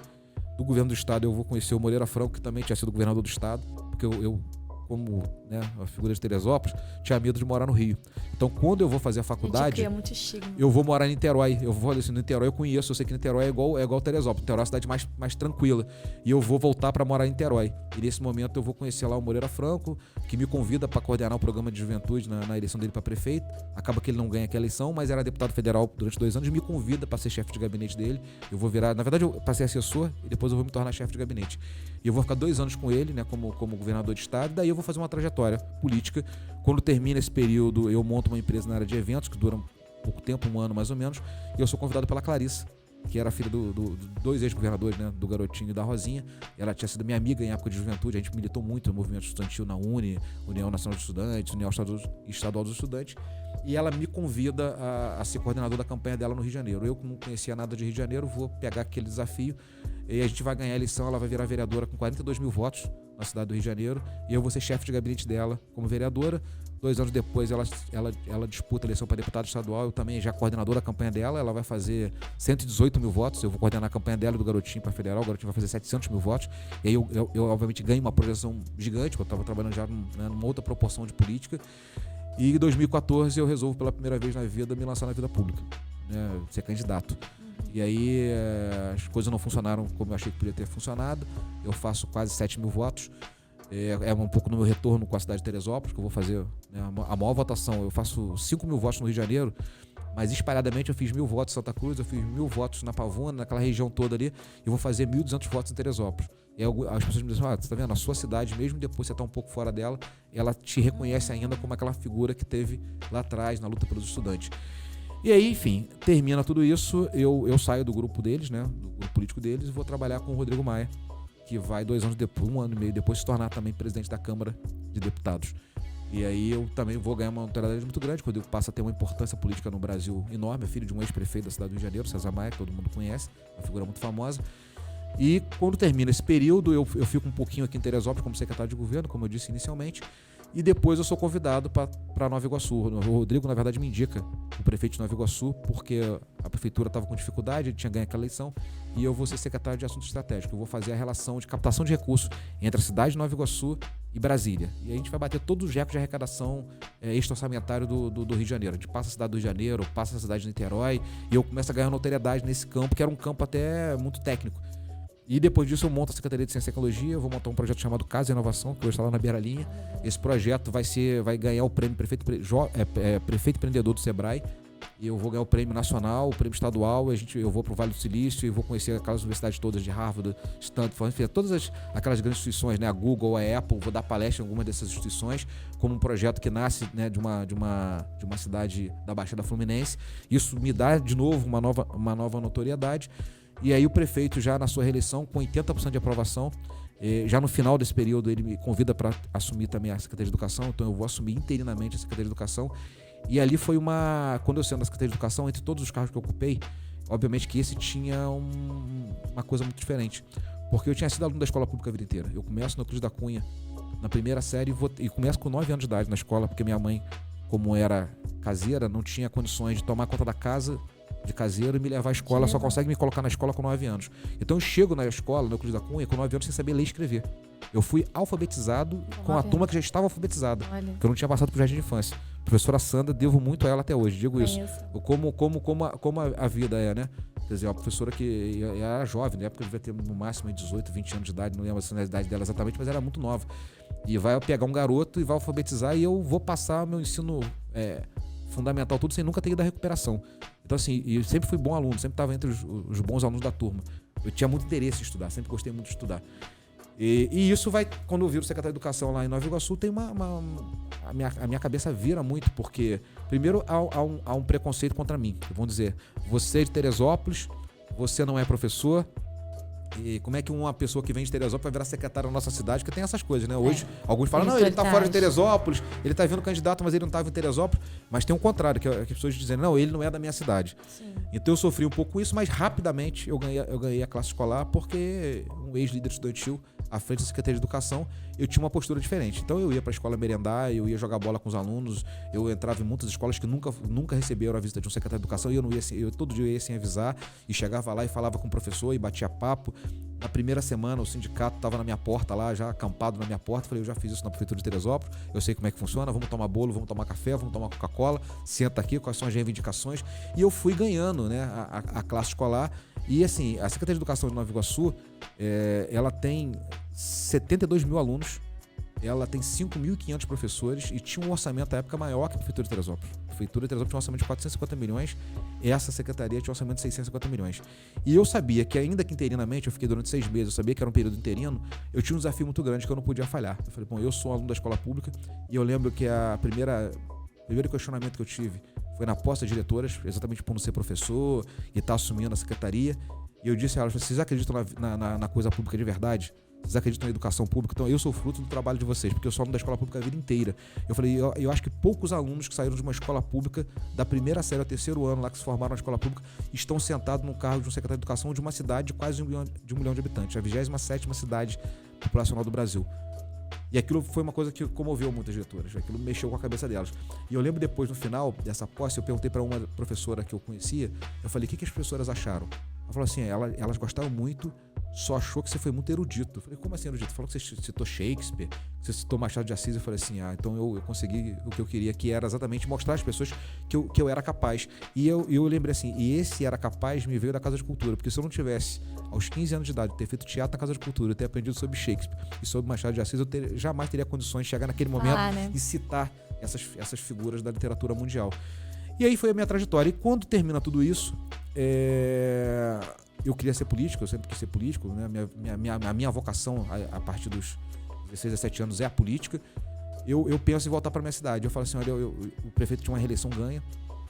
Do governo do estado eu vou conhecer o Moreira Franco, que também tinha sido governador do estado, porque eu como, né, a figura de Teresópolis, tinha medo de morar no Rio. Então, quando eu vou fazer a faculdade, muito estigma. Eu vou morar em Niterói. Eu vou assim, Niterói eu conheço, eu sei que Niterói é igual Teresópolis. Niterói é uma cidade mais tranquila. E eu vou voltar para morar em Niterói. E nesse momento eu vou conhecer lá o Moreira Franco, que me convida para coordenar o programa de juventude na eleição dele para prefeito. Acaba que ele não ganha aquela eleição, mas era deputado federal durante 2 anos e me convida para ser chefe de gabinete dele. Eu vou virar, na verdade eu passei assessor e depois eu vou me tornar chefe de gabinete. E eu vou ficar 2 anos com ele, né, como governador de estado. Daí eu vou fazer uma trajetória política. Quando termina esse período, eu monto uma empresa na área de eventos, que dura pouco tempo, 1 ano mais ou menos, e eu sou convidado pela Clarissa, que era filha do 2 ex-governadores, né, do Garotinho e da Rosinha. Ela tinha sido minha amiga em época de juventude, a gente militou muito no movimento estudantil na UNE, União Nacional de Estudantes, União Estadual dos Estudantes, e ela me convida a ser coordenador da campanha dela no Rio de Janeiro. Eu, que não conhecia nada de Rio de Janeiro, vou pegar aquele desafio, e a gente vai ganhar a eleição. Ela vai virar vereadora com 42 mil votos na cidade do Rio de Janeiro, e eu vou ser chefe de gabinete dela como vereadora. 2 anos depois ela disputa a eleição para deputado estadual, eu também já coordenador da campanha dela. Ela vai fazer 118 mil votos, eu vou coordenar a campanha dela e do Garotinho para federal. O Garotinho vai fazer 700 mil votos, e aí eu obviamente ganho uma projeção gigante, porque eu estava trabalhando já numa outra proporção de política. E em 2014 eu resolvo pela primeira vez na vida me lançar na vida pública, né, ser candidato. E aí as coisas não funcionaram como eu achei que podia ter funcionado. Eu faço quase 7 mil votos. É um pouco no meu retorno com a cidade de Teresópolis, que eu vou fazer, né, a maior votação. Eu faço 5 mil votos no Rio de Janeiro, mas espalhadamente eu fiz 1.000 votos em Santa Cruz, eu fiz 1.000 votos na Pavuna, naquela região toda ali. Eu vou fazer 1.200 votos em Teresópolis. E as pessoas me dizem, você tá vendo, a sua cidade, mesmo depois você tá um pouco fora dela, ela te reconhece ainda como aquela figura que teve lá atrás na luta pelos estudantes. E aí, enfim, termina tudo isso, eu saio do grupo deles, né, do grupo político deles, e vou trabalhar com o Rodrigo Maia, que vai 2 anos depois, 1 ano e meio depois, se tornar também presidente da Câmara de Deputados. E aí eu também vou ganhar uma notoriedade muito grande. O Rodrigo passa a ter uma importância política no Brasil enorme, é filho de um ex-prefeito da cidade do Rio de Janeiro, César Maia, que todo mundo conhece, uma figura muito famosa. E quando termina esse período, eu fico um pouquinho aqui em Teresópolis como secretário de governo, como eu disse inicialmente, e depois eu sou convidado para Nova Iguaçu. O Rodrigo, na verdade, me indica o prefeito de Nova Iguaçu, porque a prefeitura estava com dificuldade, ele tinha ganho aquela eleição, e eu vou ser secretário de Assuntos Estratégicos. Eu vou fazer a relação de captação de recursos entre a cidade de Nova Iguaçu e Brasília. E a gente vai bater todos os recordes de arrecadação extra-orçamentário do Rio de Janeiro. A gente passa a cidade do Rio de Janeiro, passa a cidade de Niterói, e eu começo a ganhar notoriedade nesse campo, que era um campo até muito técnico. E depois disso eu monto a Secretaria de Ciência e Tecnologia, eu vou montar um projeto chamado Casa e Inovação, que hoje está lá na Beira-Linha. Esse projeto vai ganhar o prêmio Prefeito Empreendedor do Sebrae, e eu vou ganhar o prêmio nacional, o prêmio estadual. Eu vou para o Vale do Silício e vou conhecer aquelas universidades todas de Harvard, Stanford, enfim, todas aquelas grandes instituições, né, a Google, a Apple. Vou dar palestra em algumas dessas instituições, como um projeto que nasce, né, de uma cidade da Baixada Fluminense. Isso me dá de novo uma nova notoriedade. E aí o prefeito, já na sua reeleição, com 80% de aprovação, já no final desse período ele me convida para assumir também a Secretaria de Educação. Então eu vou assumir interinamente a Secretaria de Educação. E ali foi quando eu sendo da Secretaria de Educação, entre todos os cargos que eu ocupei, obviamente que esse tinha uma coisa muito diferente, porque eu tinha sido aluno da escola pública a vida inteira. Eu começo no Euclides da Cunha, na primeira série, e começo com 9 anos de idade na escola, porque minha mãe como era caseira, não tinha condições de tomar conta da casa de caseiro e me levar à escola, só consegue me colocar na escola com 9 anos. Então eu chego na escola, no Euclides da Cunha, com 9 anos sem saber ler e escrever. Eu fui alfabetizado com a turma que já estava alfabetizada, que eu não tinha passado pro jardim de infância. Professora Sandra, devo muito a ela até hoje, digo isso. Como a vida é, né? Quer dizer, uma professora que era jovem, na época devia ter no máximo 18, 20 anos de idade, não lembro a idade dela exatamente, mas era muito nova. E vai pegar um garoto e vai alfabetizar e eu vou passar meu ensino fundamental tudo sem nunca ter ido à recuperação. Então assim, eu sempre fui bom aluno, sempre estava entre os bons alunos da turma. Eu tinha muito interesse em estudar, sempre gostei muito de estudar. E isso vai, quando eu viro secretário de Educação lá em Nova Iguaçu, tem a minha cabeça vira muito, porque primeiro há um preconceito contra mim. Vão dizer, você é de Teresópolis, você não é professor, e como é que uma pessoa que vem de Teresópolis vai virar secretária da nossa cidade? Porque tem essas coisas, né? Hoje, alguns falam, não, ele tá fora de Teresópolis, ele tá vindo candidato, mas ele não estava em Teresópolis. Mas tem um contrário, que as pessoas dizem, não, ele não é da minha cidade. Sim. Então eu sofri um pouco com isso, mas rapidamente eu ganhei a classe escolar, porque um ex-líder estudantil, à frente da Secretaria de Educação, eu tinha uma postura diferente. Então eu ia para a escola merendar, eu ia jogar bola com os alunos, eu entrava em muitas escolas que nunca receberam a visita de um secretário de Educação, e eu todo dia eu ia sem avisar, e chegava lá e falava com o professor e batia papo. Na primeira semana o sindicato estava na minha porta lá, já acampado na minha porta. Falei, eu já fiz isso na prefeitura de Teresópolis, eu sei como é que funciona, vamos tomar bolo, vamos tomar café, vamos tomar Coca-Cola, senta aqui, quais são as reivindicações. E eu fui ganhando, né, a classe escolar. E assim, a Secretaria de Educação de Nova Iguaçu, ela tem 72 mil alunos, ela tem 5.500 professores e tinha um orçamento à época maior que a Prefeitura de Teresópolis. A Prefeitura de Teresópolis tinha um orçamento de 450 milhões, essa secretaria tinha um orçamento de 650 milhões. E eu sabia que, ainda que interinamente, eu fiquei durante 6 meses, eu sabia que era um período interino, eu tinha um desafio muito grande que eu não podia falhar. Eu falei, bom, eu sou um aluno da escola pública e eu lembro que o primeiro questionamento que eu tive foi na posse das diretoras, exatamente por não ser professor e estar assumindo a secretaria. E eu disse a elas, vocês acreditam na coisa pública de verdade? Vocês acreditam na educação pública? Então eu sou fruto do trabalho de vocês, porque eu sou aluno da escola pública a vida inteira. Eu falei, eu acho que poucos alunos que saíram de uma escola pública, da primeira série ao terceiro ano, lá que se formaram na escola pública, estão sentados no cargo de um secretário de Educação de uma cidade de quase 1 milhão de habitantes, a 27ª cidade populacional do Brasil. E aquilo foi uma coisa que comoveu muitas diretoras, aquilo mexeu com a cabeça delas. E eu lembro depois, no final dessa posse, eu perguntei para uma professora que eu conhecia, eu falei, o que as professoras acharam? Ela falou assim, elas gostaram muito, só achou que você foi muito erudito. Eu falei, como assim erudito? Falou que você citou Shakespeare, que você citou Machado de Assis. Eu falei assim, então eu consegui o que eu queria, que era exatamente mostrar às pessoas que eu era capaz. E eu lembrei assim, e esse era capaz me veio da Casa de Cultura, porque se eu não tivesse, aos 15 anos de idade, ter feito teatro na Casa de Cultura, ter aprendido sobre Shakespeare e sobre Machado de Assis, eu jamais teria condições de chegar naquele momento e citar essas figuras da literatura mundial. E aí foi a minha trajetória. E quando termina tudo isso, eu queria ser político, eu sempre quis ser político, né? A minha vocação a partir dos 16, 17 anos é a política. Eu penso em voltar para minha cidade. Eu falo assim, olha, o prefeito tinha uma reeleição ganha,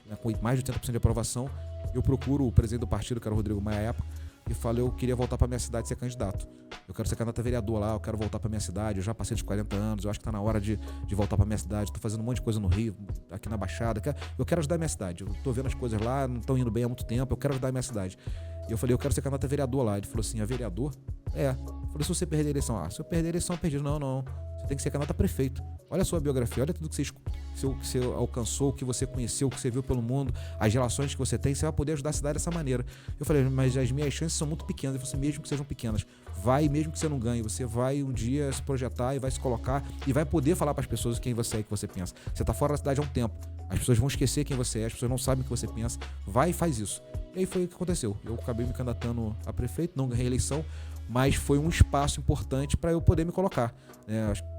né, com mais de 80% de aprovação. Eu procuro o presidente do partido, que era o Rodrigo Maia à época, e falo, eu queria voltar para minha cidade e ser candidato. Eu quero ser candidato a vereador lá, eu quero voltar para minha cidade, eu já passei dos 40 anos, eu acho que tá na hora de voltar para minha cidade, tô fazendo um monte de coisa no Rio, aqui na Baixada, eu quero ajudar a minha cidade, eu tô vendo as coisas lá, não estão indo bem há muito tempo, eu quero ajudar a minha cidade. E eu falei, eu quero ser candidato a vereador lá. Ele falou assim, a vereador? Eu falei, se você perder a eleição, se eu perder a eleição, eu perdi. Não, você tem que ser candidato a prefeito. Olha a sua biografia, olha tudo que você alcançou, o que você conheceu, o que você viu pelo mundo, as relações que você tem, você vai poder ajudar a cidade dessa maneira. Eu falei, mas as minhas chances são muito pequenas. Ele falou assim, mesmo que sejam pequenas, vai, mesmo que você não ganhe, você vai um dia se projetar e vai se colocar e vai poder falar para as pessoas quem você é e o que você pensa. Você está fora da cidade há um tempo, as pessoas vão esquecer quem você é, as pessoas não sabem o que você pensa, vai e faz isso. E aí foi o que aconteceu. Eu acabei me candidatando a prefeito, não ganhei a eleição, mas foi um espaço importante para eu poder me colocar, né? Acho que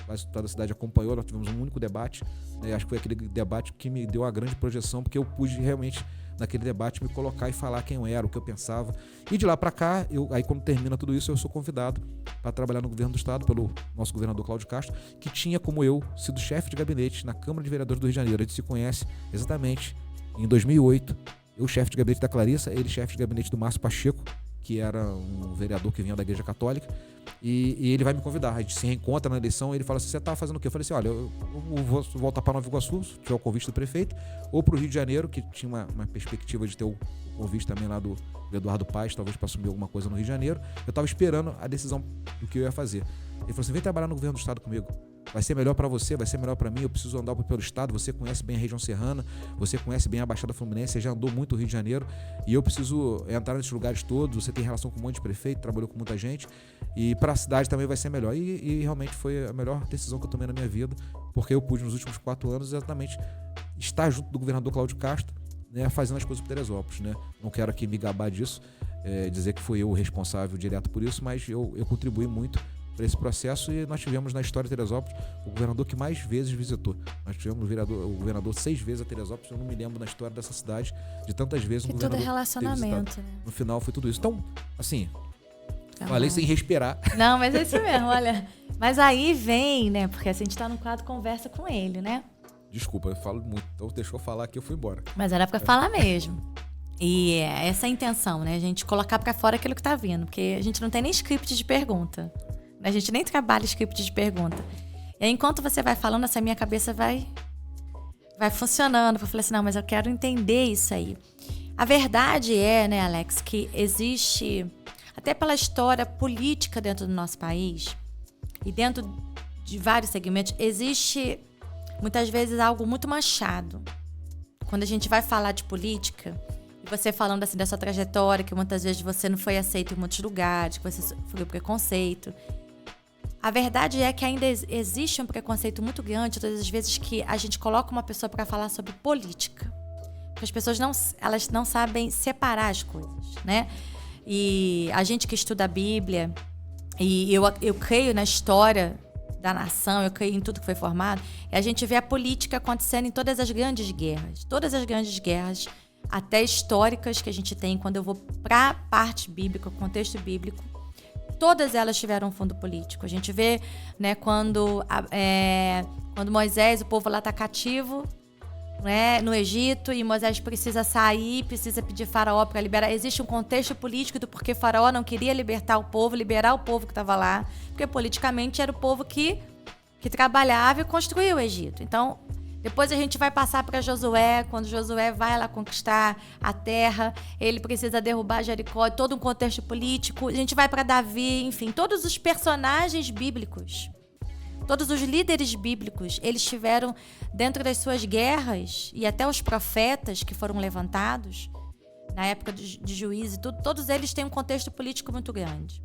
quase toda a cidade acompanhou, nós tivemos um único debate, né? Acho que foi aquele debate que me deu uma grande projeção, porque eu pude realmente, naquele debate, me colocar e falar quem eu era, o que eu pensava. E de lá para cá, aí quando termina tudo isso, eu sou convidado para trabalhar no governo do estado pelo nosso governador Cláudio Castro, que tinha, como eu, sido chefe de gabinete na Câmara de Vereadores do Rio de Janeiro. A gente se conhece exatamente em 2008. Eu, chefe de gabinete da Clarissa, ele, chefe de gabinete do Márcio Pacheco, que era um vereador que vinha da Igreja Católica, e ele vai me convidar. A gente se reencontra na eleição, ele fala assim, você tá fazendo o quê? Eu falei assim, olha, eu vou voltar para Nova Iguaçu, se tiver o convite do prefeito, ou para o Rio de Janeiro, que tinha uma perspectiva de ter o convite também lá do Eduardo Paes, talvez para assumir alguma coisa no Rio de Janeiro. Eu estava esperando a decisão do que eu ia fazer. Ele falou assim, vem trabalhar no governo do estado comigo. vai ser melhor para você, vai ser melhor para mim, eu preciso andar pelo estado, você conhece bem a região serrana, você conhece bem a Baixada Fluminense, você já andou muito no Rio de Janeiro, e eu preciso entrar nesses lugares todos, você tem relação com um monte de prefeito, trabalhou com muita gente, e para a cidade também vai ser melhor. E realmente foi a melhor decisão que eu tomei na minha vida, porque eu pude nos últimos 4 anos exatamente estar junto do governador Cláudio Castro, né, fazendo as coisas por Teresópolis, né? Não quero aqui me gabar disso, dizer que fui eu o responsável direto por isso, mas eu contribuí muito para esse processo, e nós tivemos na história de Teresópolis o governador que mais vezes visitou. Nós tivemos o governador 6 vezes a Teresópolis, eu não me lembro na história dessa cidade de tantas vezes que o governador tudo é relacionamento, né? No final foi tudo isso. Então, assim, falei sem respirar. Não, mas é isso mesmo, olha. Mas aí vem, né? Porque assim, a gente tá no quadro Conversa com ele, né? Desculpa, eu falo muito, então deixou eu falar que eu fui embora. Mas era pra falar mesmo. E essa é a intenção, né? A gente colocar pra fora aquilo que tá vindo. Porque a gente não tem nem script de pergunta. A gente nem trabalha script de pergunta. E aí, enquanto você vai falando, essa minha cabeça vai funcionando. Eu falei assim, não, mas eu quero entender isso aí. A verdade é, né, Alex, que existe, até pela história política dentro do nosso país, e dentro de vários segmentos, existe muitas vezes algo muito manchado. Quando a gente vai falar de política, e você falando assim da sua trajetória, que muitas vezes você não foi aceito em muitos lugares, que você sofreu preconceito. A verdade é que ainda existe um preconceito muito grande todas as vezes que a gente coloca uma pessoa para falar sobre política. Porque as pessoas elas não sabem separar as coisas, né? E a gente que estuda a Bíblia, e eu creio na história da nação, eu creio em tudo que foi formado, e a gente vê a política acontecendo em todas as grandes guerras, até históricas que a gente tem, quando eu vou para a parte bíblica, o contexto bíblico, todas elas tiveram um fundo político. A gente vê, né, quando Moisés, o povo lá está cativo, né, no Egito, e Moisés precisa sair, precisa pedir Faraó para liberar. Existe um contexto político do porquê Faraó não queria liberar o povo que estava lá, porque politicamente era o povo que trabalhava e construía o Egito. Então, depois a gente vai passar para Josué, quando Josué vai lá conquistar a terra, ele precisa derrubar Jericó, todo um contexto político. A gente vai para Davi, enfim, todos os personagens bíblicos, todos os líderes bíblicos, eles tiveram dentro das suas guerras, e até os profetas que foram levantados na época de Juízes, todos eles têm um contexto político muito grande.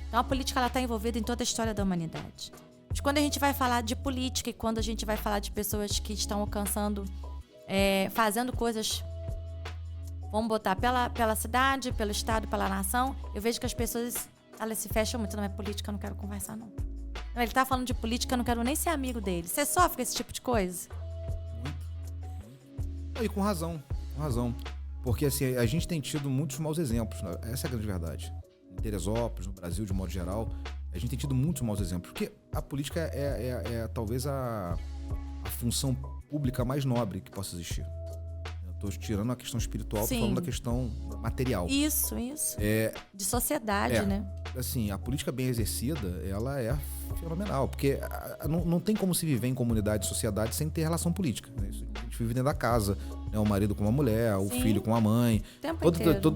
Então a política está envolvida em toda a história da humanidade. Mas quando a gente vai falar de política e quando a gente vai falar de pessoas que estão alcançando, fazendo coisas, vamos botar pela cidade, pelo estado, pela nação, eu vejo que as pessoas, elas se fecham muito. Não é política, eu não quero conversar, não. Ele está falando de política, eu não quero nem ser amigo dele. Você sofre esse tipo de coisa? Muito. E com razão. Porque assim, a gente tem tido muitos maus exemplos, né? Essa é a grande verdade. Em Teresópolis, no Brasil, de modo geral, a gente tem tido muitos maus exemplos. Porque a política é talvez a função pública mais nobre que possa existir. Eu estou tirando a questão espiritual, estou falando da questão material. Isso. De sociedade, né? Assim, a política bem exercida, ela é fenomenal. Porque não tem como se viver em comunidade e sociedade sem ter relação política. Né? A gente vive dentro da casa, né? O marido com a mulher, o filho com a mãe.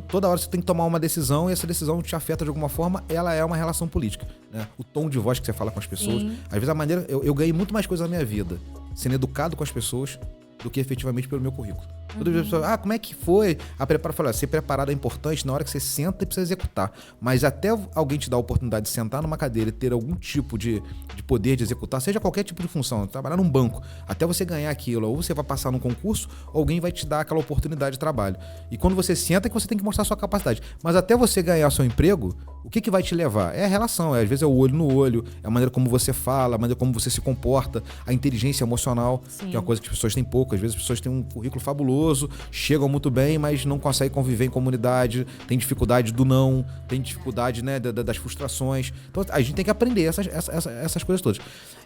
Toda hora você tem que tomar uma decisão, e essa decisão te afeta de alguma forma, ela é uma relação política. Né? O tom de voz que você fala com as pessoas. Sim. Às vezes a maneira... Eu ganhei muito mais coisa na minha vida sendo educado com as pessoas do que efetivamente pelo meu currículo. Todas as pessoas, como é que foi? A preparo, fala, ser preparado é importante na hora que você senta e precisa executar. Mas até alguém te dar a oportunidade de sentar numa cadeira e ter algum tipo de poder de executar, seja qualquer tipo de função, trabalhar num banco, até você ganhar aquilo, ou você vai passar num concurso, ou alguém vai te dar aquela oportunidade de trabalho. E quando você senta, é que você tem que mostrar a sua capacidade. Mas até você ganhar seu emprego, o que vai te levar? É a relação, às vezes é o olho no olho, é a maneira como você fala, a maneira como você se comporta, a inteligência emocional, que é uma coisa que as pessoas têm pouco. Às vezes as pessoas têm um currículo fabuloso, chegam muito bem, mas não conseguem conviver em comunidade, tem dificuldade do não, tem dificuldade, né, das frustrações. Então a gente tem que aprender essas coisas todas.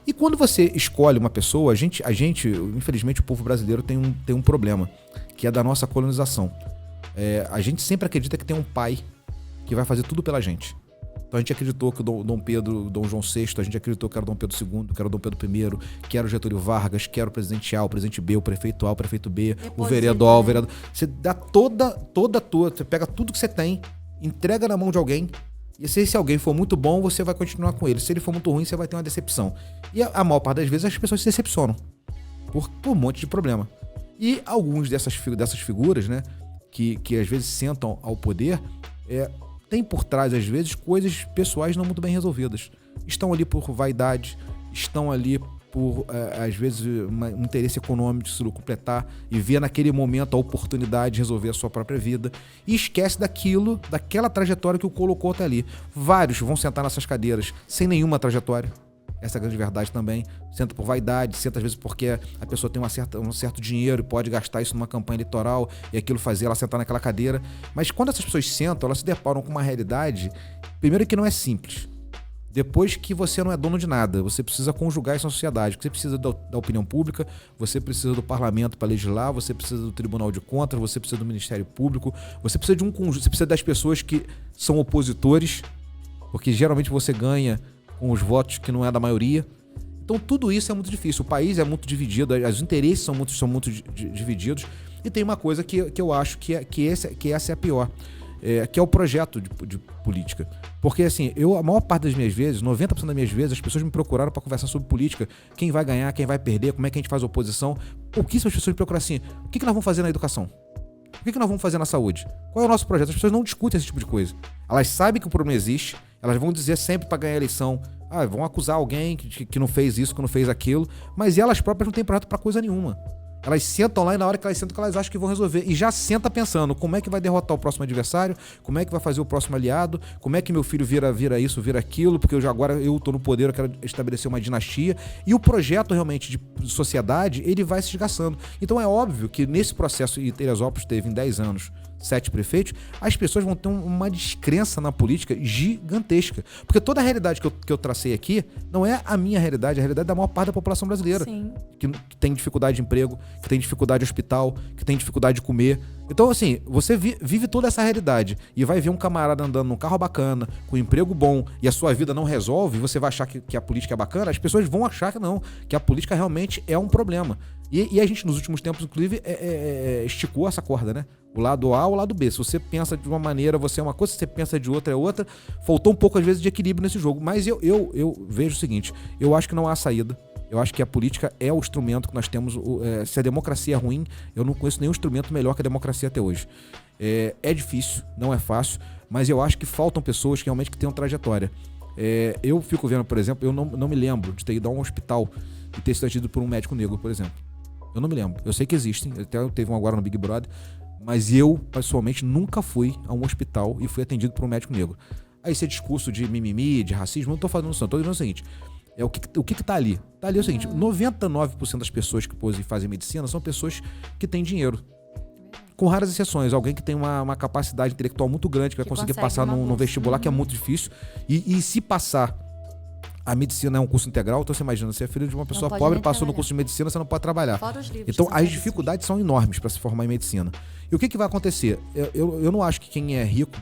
E quando você escolhe uma pessoa, a gente infelizmente, o povo brasileiro tem um problema, que é da nossa colonização. A gente sempre acredita que tem um pai que vai fazer tudo pela gente. Então a gente acreditou que o Dom Pedro, Dom João VI, a gente acreditou que era o Dom Pedro II, que era o Dom Pedro I, que era o Getúlio Vargas, que era o presidente A, o presidente B, o prefeito A, o prefeito B, o vereador. Você dá toda a tua, você pega tudo que você tem, entrega na mão de alguém, E se esse alguém for muito bom, você vai continuar com ele. Se ele for muito ruim, você vai ter uma decepção. E a maior parte das vezes as pessoas se decepcionam por um monte de problema. E alguns dessas figuras, né, que às vezes sentam ao poder, tem por trás, às vezes, coisas pessoais não muito bem resolvidas. Estão ali por vaidade, estão ali por, às vezes, um interesse econômico de se completar e ver naquele momento a oportunidade de resolver a sua própria vida e esquece daquela trajetória que o colocou até ali. Vários vão sentar nessas cadeiras sem nenhuma trajetória. Essa é a grande verdade também. Senta por vaidade, senta às vezes porque a pessoa tem um certo dinheiro e pode gastar isso numa campanha eleitoral e aquilo fazer ela sentar naquela cadeira. Mas quando essas pessoas sentam, elas se deparam com uma realidade, primeiro que não é simples. Depois que você não é dono de nada, você precisa conjugar isso na sociedade. Você precisa da opinião pública, você precisa do parlamento para legislar, você precisa do Tribunal de Contas, você precisa do Ministério Público, você precisa de um conjunto, você precisa das pessoas que são opositores, porque geralmente você ganha com os votos que não é da maioria. Então tudo isso é muito difícil. O país é muito dividido, os interesses são muito divididos. E tem uma coisa que eu acho que essa é a pior. Que é o projeto de política. Porque assim, a maior parte das minhas vezes, 90% das minhas vezes, as pessoas me procuraram para conversar sobre política. Quem vai ganhar, quem vai perder, como é que a gente faz oposição. Pouquíssimas pessoas me procuram assim, o que nós vamos fazer na educação? O que nós vamos fazer na saúde? Qual é o nosso projeto? As pessoas não discutem esse tipo de coisa. Elas sabem que o problema existe, elas vão dizer sempre para ganhar a eleição, vão acusar alguém que não fez isso, que não fez aquilo, mas elas próprias não têm projeto para coisa nenhuma. Elas sentam lá e na hora que elas sentam, que elas acham que vão resolver. E já senta pensando como é que vai derrotar o próximo adversário, como é que vai fazer o próximo aliado, como é que meu filho vira isso, vira aquilo, porque agora eu tô no poder, eu quero estabelecer uma dinastia. E o projeto realmente de sociedade, ele vai se esgaçando. Então é óbvio que nesse processo, e Teresópolis teve em 10 anos 7 prefeitos, as pessoas vão ter uma descrença na política gigantesca. Porque toda a realidade que eu tracei aqui não é a minha realidade, é a realidade da maior parte da população brasileira. Sim. Que tem dificuldade de emprego, que tem dificuldade de hospital, que tem dificuldade de comer. Então, assim, você vive toda essa realidade e vai ver um camarada andando num carro bacana, com um emprego bom, e a sua vida não resolve, e você vai achar que a política é bacana, as pessoas vão achar que não, que a política realmente é um problema. E a gente, nos últimos tempos, inclusive, esticou essa corda, né? O lado A ou o lado B. Se você pensa de uma maneira, você é uma coisa, se você pensa de outra, é outra. Faltou um pouco, às vezes, de equilíbrio nesse jogo. Mas eu vejo o seguinte, eu acho que não há saída. Eu acho que a política é o instrumento que nós temos. Se a democracia é ruim, eu não conheço nenhum instrumento melhor que a democracia até hoje. É difícil, não é fácil, mas eu acho que faltam pessoas que realmente tenham trajetória. Eu fico vendo, por exemplo, eu não me lembro de ter ido a um hospital e ter sido atendido por um médico negro, por exemplo. Eu não me lembro. Eu sei que existem, até teve um agora no Big Brother, mas eu, pessoalmente, nunca fui a um hospital e fui atendido por um médico negro. Aí esse discurso de mimimi, de racismo, eu não tô falando isso, não. Tô dizendo o seguinte, o que tá ali? Tá ali é o seguinte, 99% das pessoas que fazem medicina são pessoas que têm dinheiro. Com raras exceções, alguém que tem uma capacidade intelectual muito grande, que vai conseguir passar num vestibular, que é muito difícil. E se passar, a medicina é um curso integral, então você imagina, você é filho de uma pessoa pobre, passou no curso de medicina, você não pode trabalhar. Então as dificuldades são enormes para se formar em medicina. E o que vai acontecer? Eu não acho que quem é rico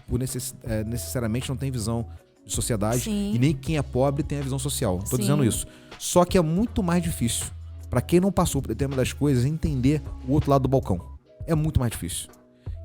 necessariamente não tem visão de sociedade. Sim. E nem quem é pobre tem a visão social. Estou dizendo isso. Só que é muito mais difícil para quem não passou por determinadas coisas entender o outro lado do balcão. É muito mais difícil.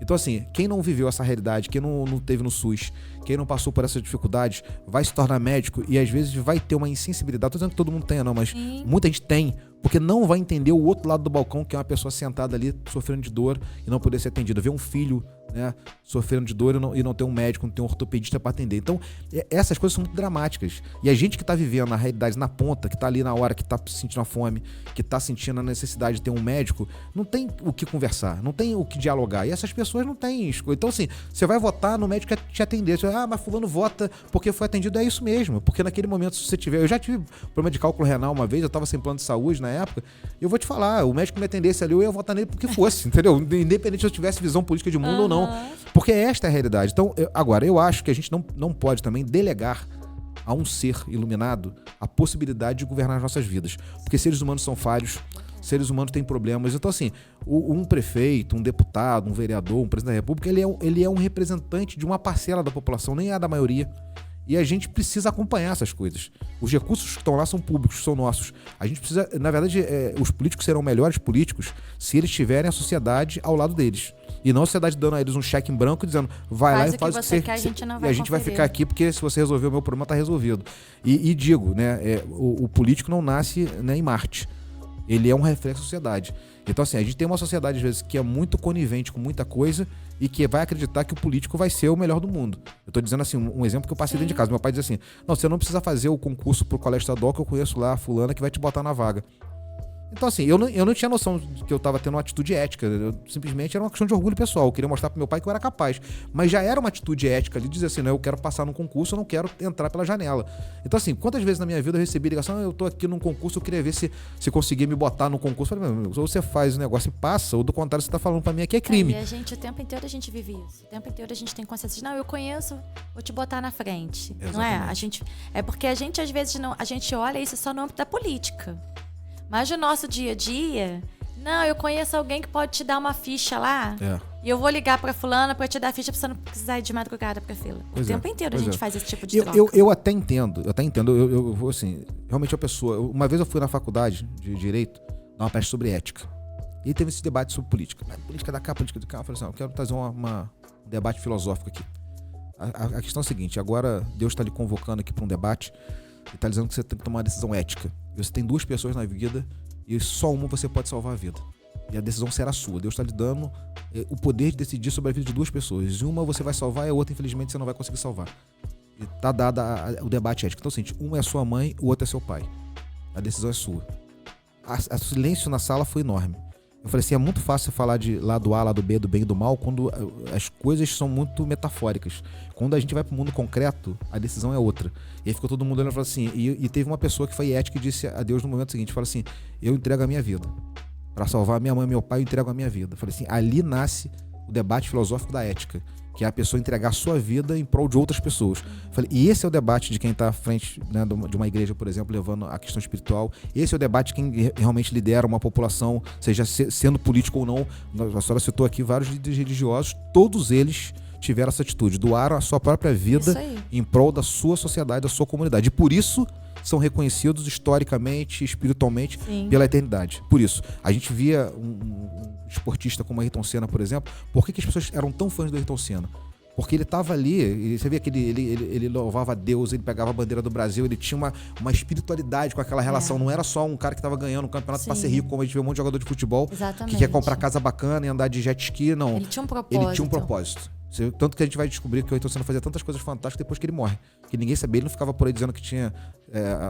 Então, assim, quem não viveu essa realidade, quem não teve no SUS, quem não passou por essas dificuldades, vai se tornar médico e às vezes vai ter uma insensibilidade. Tô dizendo que todo mundo tenha, não, mas muita gente tem, porque não vai entender o outro lado do balcão, que é uma pessoa sentada ali, sofrendo de dor e não poder ser atendida. Ver um filho, né, sofrendo de dor e não ter um médico, não ter um ortopedista para atender. Então, essas coisas são muito dramáticas. E a gente que tá vivendo a realidade na ponta, que tá ali na hora, que tá sentindo a fome, que tá sentindo a necessidade de ter um médico, não tem o que conversar, não tem o que dialogar. E essas pessoas não têm escolha. Então, assim, você vai votar no médico que te atender. Você vai, mas fulano vota porque foi atendido. É isso mesmo. Porque naquele momento, se você tiver... Eu já tive problema de cálculo renal uma vez, eu tava sem plano de saúde na época, e eu vou te falar, o médico que me atendesse ali, eu ia votar nele porque fosse, entendeu? Independente se eu tivesse visão política de mundo ou não. Porque esta é a realidade. Então, agora, eu acho que a gente não pode também delegar a um ser iluminado a possibilidade de governar as nossas vidas. Porque seres humanos são falhos, seres humanos têm problemas. Então, assim, um prefeito, um deputado, um vereador, um presidente da República, ele é um representante de uma parcela da população, nem é da maioria. E a gente precisa acompanhar essas coisas. Os recursos que estão lá são públicos, são nossos. A gente precisa, na verdade, os políticos serão melhores políticos se eles tiverem a sociedade ao lado deles. E não a sociedade dando a eles um cheque em branco dizendo, vai lá e faz o que você quer, a gente não e vai a gente vai conferir. ficar aqui porque se você resolver o meu problema, tá resolvido. E digo, né, o político não nasce, né, em Marte. Ele é um reflexo da sociedade. Então, assim, a gente tem uma sociedade, às vezes, que é muito conivente com muita coisa e que vai acreditar que o político vai ser o melhor do mundo. Eu tô dizendo, assim, um exemplo que eu passei dentro de casa. Meu pai diz assim, não, você não precisa fazer o concurso pro colégio estadual que eu conheço lá, a fulana, que vai te botar na vaga. Então, assim, eu não tinha noção de que eu tava tendo uma atitude ética. Eu, simplesmente era uma questão de orgulho pessoal. Eu queria mostrar pro meu pai que eu era capaz. Mas já era uma atitude ética ali, dizer assim, não, eu quero passar num concurso, eu não quero entrar pela janela. Então, assim, quantas vezes na minha vida eu recebi ligação, eu tô aqui num concurso, eu queria ver se conseguia me botar no concurso. Eu falei, meu, ou você faz o negócio e passa, ou do contrário, você tá falando pra mim aqui é crime. E a gente, o tempo inteiro a gente vive isso. O tempo inteiro a gente tem consciência de, não, eu conheço, vou te botar na frente. Exatamente. Não é? É porque a gente, às vezes, a gente olha isso só no âmbito da política. Mas no nosso dia a dia, não, eu conheço alguém que pode te dar uma ficha lá e eu vou ligar pra fulana pra te dar a ficha pra você não precisar ir de madrugada pra fila. O tempo inteiro a gente faz esse tipo de troca. Eu até entendo, eu vou assim, realmente a pessoa, uma vez eu fui na faculdade de Direito, dar uma palestra sobre ética, e teve esse debate sobre política. Política da cá, política de cá, eu falei assim, eu quero trazer um debate filosófico aqui. A questão é a seguinte, agora Deus está lhe convocando aqui para um debate, e está dizendo que você tem que tomar uma decisão ética. Você tem 2 pessoas na vida e só uma você pode salvar a vida. E a decisão será sua. Deus está lhe dando o poder de decidir sobre a vida de 2 pessoas. E uma você vai salvar e a outra, infelizmente, você não vai conseguir salvar. E está dado o debate ético. Então, é o seguinte, um é sua mãe, o outro é seu pai. A decisão é sua. O silêncio na sala foi enorme. Eu falei assim, é muito fácil falar de lado A, lado B, do bem e do mal, quando as coisas são muito metafóricas. Quando a gente vai pro mundo concreto, a decisão é outra. E aí ficou todo mundo olhando e falou assim, e teve uma pessoa que foi ética e disse a Deus no momento seguinte, falou assim, eu entrego a minha vida. Para salvar a minha mãe e meu pai, eu entrego a minha vida. Eu falei assim, ali nasce o debate filosófico da ética, que é a pessoa entregar a sua vida em prol de outras pessoas. Eu falei, e esse é o debate de quem está à frente, né, de uma igreja, por exemplo, levando a questão espiritual. Esse é o debate de quem realmente lidera uma população, seja sendo político ou não. A senhora citou aqui vários líderes religiosos, todos eles tiveram essa atitude, doaram a sua própria vida em prol da sua sociedade, da sua comunidade. E por isso são reconhecidos historicamente, espiritualmente, pela eternidade. Por isso, a gente via um esportista como Ayrton Senna, por exemplo, por que as pessoas eram tão fãs do Ayrton Senna? Porque ele estava ali, e você via que ele louvava a Deus, ele pegava a bandeira do Brasil, ele tinha uma espiritualidade com aquela relação. Não era só um cara que estava ganhando um campeonato para ser rico, como a gente vê um monte de jogador de futebol que quer comprar casa bacana e andar de jet ski. Não. Ele tinha um propósito. Ele tinha um propósito. Tanto que a gente vai descobrir que o Ayrton Senna fazia tantas coisas fantásticas depois que ele morre. Que ninguém sabia, ele não ficava por aí dizendo que tinha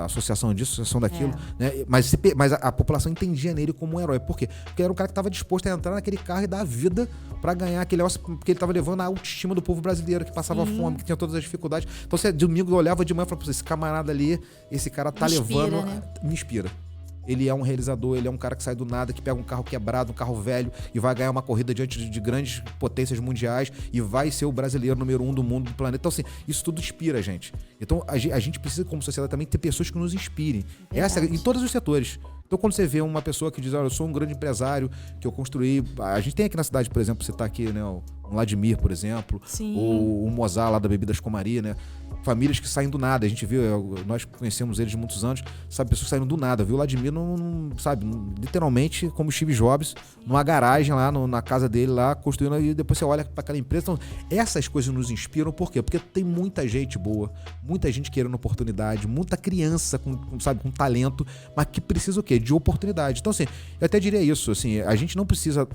associação disso, associação daquilo. Né? Mas a população entendia nele como um herói. Por quê? Porque era um cara que estava disposto a entrar naquele carro e dar a vida para ganhar aquele negócio, porque ele estava levando a autoestima do povo brasileiro, que passava fome, que tinha todas as dificuldades. Então, você domingo olhava de manhã e falava, esse camarada ali, esse cara tá levando... Né? Me inspira. Ele é um realizador, ele é um cara que sai do nada, que pega um carro quebrado, um carro velho e vai ganhar uma corrida diante de grandes potências mundiais e vai ser o brasileiro número 1 do mundo, do planeta. Então, assim, isso tudo inspira a gente. Então, a gente precisa, como sociedade, também ter pessoas que nos inspirem. Em todos os setores. Então, quando você vê uma pessoa que diz, olha, eu sou um grande empresário, que eu construí... A gente tem aqui na cidade, por exemplo, você tá aqui, né, o Vladimir, por exemplo, ou o Mozart lá da Bebidas com Maria, né? Famílias que saem do nada, a gente viu, nós conhecemos eles de muitos anos, sabe, pessoas saindo do nada, viu? O Vladimir sabe, literalmente como Steve Jobs, numa garagem lá, na casa dele lá, construindo, e depois você olha para aquela empresa. Então, essas coisas nos inspiram, por quê? Porque tem muita gente boa, muita gente querendo oportunidade, muita criança com talento, mas que precisa o quê? De oportunidade. Então, assim, eu até diria isso, assim, a gente não precisa,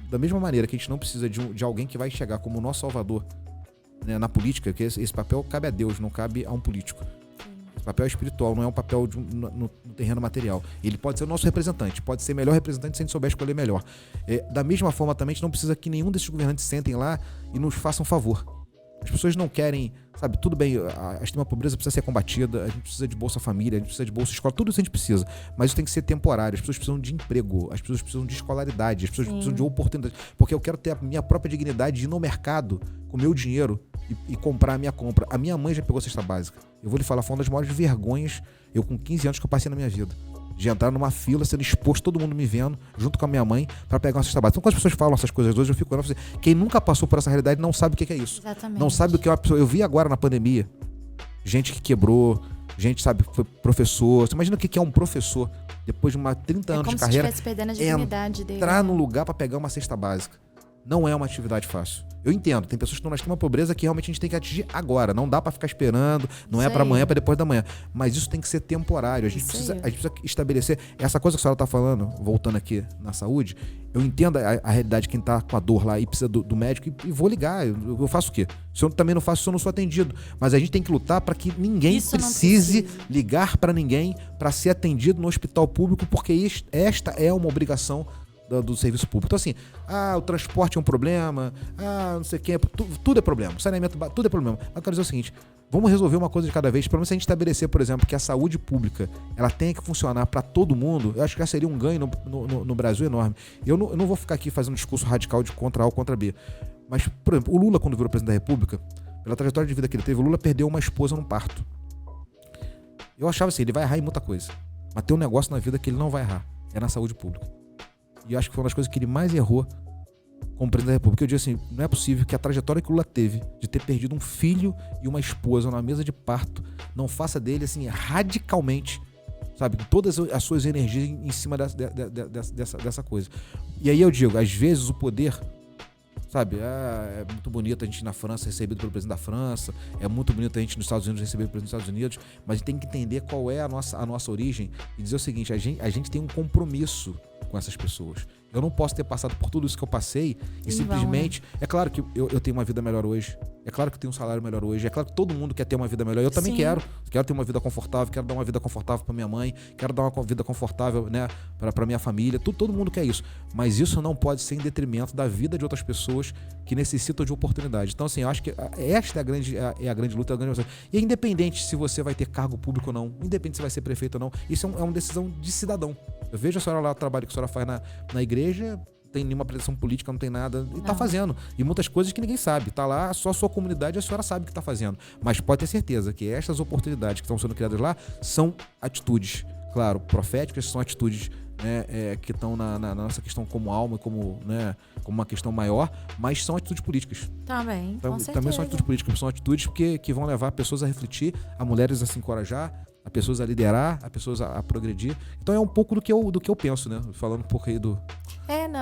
da mesma maneira que a gente não precisa de alguém que vai chegar como o nosso salvador, né, na política, que esse papel cabe a Deus, não cabe a um político. Esse papel é espiritual, não é um papel no terreno material. Ele pode ser o nosso representante, pode ser melhor representante se a gente souber escolher melhor. Da mesma forma também, a gente não precisa que nenhum desses governantes sentem lá e nos façam favor. As pessoas não querem, sabe, tudo bem, a extrema pobreza precisa ser combatida, a gente precisa de Bolsa Família, a gente precisa de Bolsa Escola, tudo isso a gente precisa, mas isso tem que ser temporário. As pessoas precisam de emprego, as pessoas precisam de escolaridade, as pessoas precisam de oportunidade, porque eu quero ter a minha própria dignidade de ir no mercado com o meu dinheiro e comprar a minha compra. A minha mãe já pegou cesta básica. Eu vou lhe falar, foi uma das maiores vergonhas, eu com 15 anos que eu passei na minha vida. De entrar numa fila, sendo exposto, todo mundo me vendo, junto com a minha mãe, para pegar uma cesta básica. Então, quando as pessoas falam essas coisas hoje, eu fico olhando, quem nunca passou por essa realidade não sabe o que é isso. Exatamente. Não sabe o que é uma pessoa. Eu vi agora na pandemia, gente que quebrou, gente, sabe, foi professor. Você imagina o que é um professor, depois de 30 anos de carreira, como se estivesse perdendo a dignidade dele. Entrar no lugar para pegar uma cesta básica. não é uma atividade fácil. Eu entendo, tem pessoas que estão na extrema pobreza que realmente a gente tem que atingir agora. Não dá para ficar esperando, não é para amanhã, para depois da manhã. Mas isso tem que ser temporário. A gente precisa estabelecer essa coisa que a senhora está falando, voltando aqui na saúde. Eu entendo a realidade de quem está com a dor lá e precisa do médico e vou ligar. Eu faço o quê? Se eu também não faço, se eu não sou atendido. Mas a gente tem que lutar para que ninguém precise ligar para ninguém para ser atendido no hospital público, porque esta é uma obrigação do serviço público. Então assim, o transporte é um problema, não sei o que, tudo é problema, saneamento, tudo é problema. Mas eu quero dizer o seguinte, vamos resolver uma coisa de cada vez. Pelo menos se a gente estabelecer, por exemplo, que a saúde pública ela tenha que funcionar para todo mundo, eu acho que já seria um ganho no Brasil enorme. Eu não vou ficar aqui fazendo um discurso radical de contra A ou contra B. Mas, por exemplo, o Lula, quando virou presidente da República, pela trajetória de vida que ele teve, o Lula perdeu uma esposa num parto. Eu achava assim, ele vai errar em muita coisa. Mas tem um negócio na vida que ele não vai errar. É na saúde pública. E eu acho que foi uma das coisas que ele mais errou como presidente da República. Eu digo assim, não é possível que a trajetória que o Lula teve de ter perdido um filho e uma esposa na mesa de parto não faça dele, assim, radicalmente, sabe, todas as suas energias em cima dessa coisa. E aí eu digo, às vezes o poder, sabe, é muito bonito a gente na França recebido pelo presidente da França, é muito bonito a gente nos Estados Unidos recebido pelo presidente dos Estados Unidos, mas a gente tem que entender qual é a nossa origem e dizer o seguinte, a gente tem um compromisso com essas pessoas. Eu não posso ter passado por tudo isso que eu passei e simplesmente... É claro que eu tenho uma vida melhor hoje. É claro que eu tenho um salário melhor hoje. É claro que todo mundo quer ter uma vida melhor. Eu também quero. Quero ter uma vida confortável. Quero dar uma vida confortável para minha mãe. Quero dar uma vida confortável, né, para minha família. Todo mundo quer isso. Mas isso não pode ser em detrimento da vida de outras pessoas que necessitam de oportunidade. Então, assim, eu acho que esta é a grande luta. E é independente se você vai ter cargo público ou não. Independente se vai ser prefeito ou não. Isso é uma decisão de cidadão. Eu vejo a senhora lá, o trabalho que a senhora faz na igreja, não tem nenhuma pretensão política, não tem nada, e tá fazendo. E muitas coisas que ninguém sabe. Tá lá, só a sua comunidade, a senhora sabe o que tá fazendo. Mas pode ter certeza que estas oportunidades que estão sendo criadas lá são atitudes, claro, proféticas, são atitudes, né, que estão na nossa questão como alma, como uma questão maior, mas são atitudes políticas. Também, com certeza. Também são atitudes políticas, são atitudes que vão levar pessoas a refletir, a mulheres a se encorajar, a pessoas a liderar, a pessoas a progredir. Então é um pouco do que eu penso, né? Falando um pouco aí do...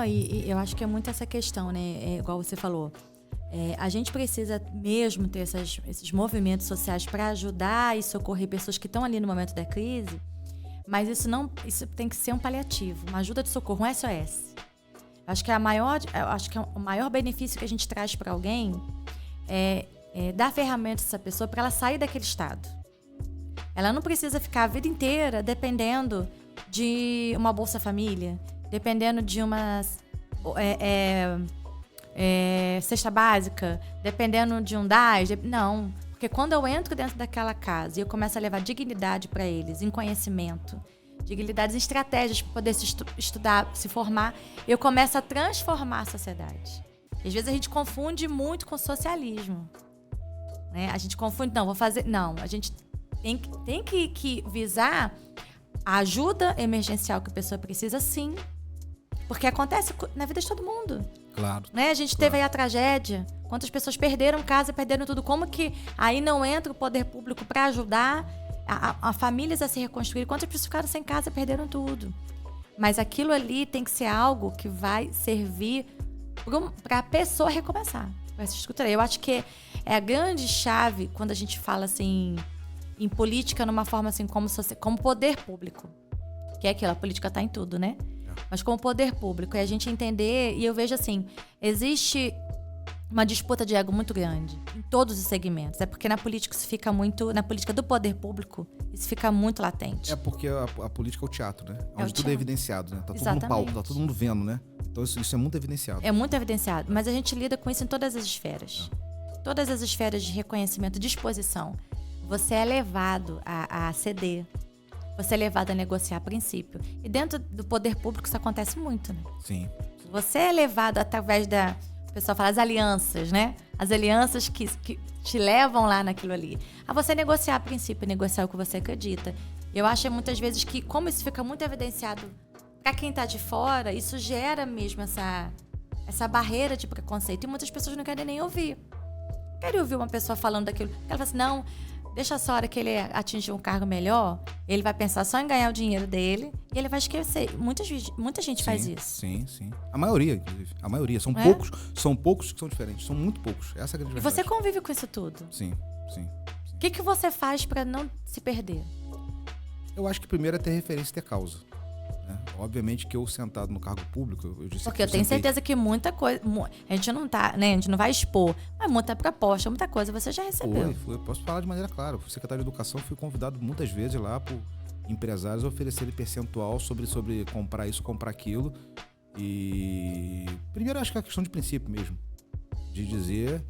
E eu acho que é muito essa questão, né? Igual você falou. A gente precisa mesmo ter esses movimentos sociais para ajudar e socorrer pessoas que estão ali no momento da crise, mas isso tem que ser um paliativo, uma ajuda de socorro, um SOS. Acho que o maior benefício que a gente traz para alguém é dar ferramentas a essa pessoa para ela sair daquele estado. Ela não precisa ficar a vida inteira dependendo de uma Bolsa Família, dependendo de uma cesta básica, dependendo de um DAS. Não, porque quando eu entro dentro daquela casa e eu começo a levar dignidade para eles, em conhecimento, dignidades em estratégias para poder se estudar, se formar, eu começo a transformar a sociedade. E às vezes a gente confunde muito com socialismo. Né? A gente confunde, a gente tem que visar a ajuda emergencial que a pessoa precisa, sim. Porque acontece na vida de todo mundo. Claro. Né? A gente teve aí a tragédia. Quantas pessoas perderam casa, perderam tudo. Como que aí não entra o poder público para ajudar a famílias a se reconstruir? Quantas pessoas ficaram sem casa, perderam tudo. Mas aquilo ali tem que ser algo que vai servir para a pessoa recomeçar. Vai se estruturar. Eu acho que é a grande chave quando a gente fala assim... em política, numa forma assim, como poder público. Que é aquilo, a política está em tudo, né? Mas como poder público. E a gente entender, e eu vejo assim, existe uma disputa de ego muito grande em todos os segmentos. É porque na política isso fica muito, na política do poder público, isso fica muito latente. É porque a política é o teatro, né? Onde tudo é evidenciado, né? Tá tudo Exatamente. no palco, tá todo mundo vendo, né? Então isso é muito evidenciado. É muito evidenciado, mas a gente lida com isso em todas as esferas. Todas as esferas de reconhecimento, de exposição. Você é levado a ceder. Você é levado a negociar a princípio. E dentro do poder público isso acontece muito, né? Sim. Você é levado através o pessoal fala as alianças, né? As alianças que te levam lá naquilo ali. A você negociar a princípio, negociar o que você acredita. Eu acho muitas vezes que, como isso fica muito evidenciado para quem tá de fora, isso gera mesmo essa barreira de preconceito. E muitas pessoas não querem nem ouvir. Querem ouvir uma pessoa falando daquilo. Ela fala assim, não... Deixa só a hora que ele atingir um cargo melhor, ele vai pensar só em ganhar o dinheiro dele e ele vai esquecer. Muita gente faz isso. Sim. A maioria, inclusive. A maioria. São poucos que são diferentes. São muito poucos. Essa é a grande verdade. E você convive com isso tudo? Sim. O que você faz pra não se perder? Eu acho que primeiro é ter referência e ter causa. Né? Obviamente que eu sentado no cargo público, eu disse porque eu tenho certeza que muita coisa, a gente não tá, né, a gente não vai expor, mas muita proposta, muita coisa você já recebeu. Foi. Eu posso falar de maneira clara. O secretário de Educação fui convidado muitas vezes lá por empresários a oferecerem percentual sobre comprar isso, comprar aquilo. E primeiro acho que é uma questão de princípio mesmo. De dizer,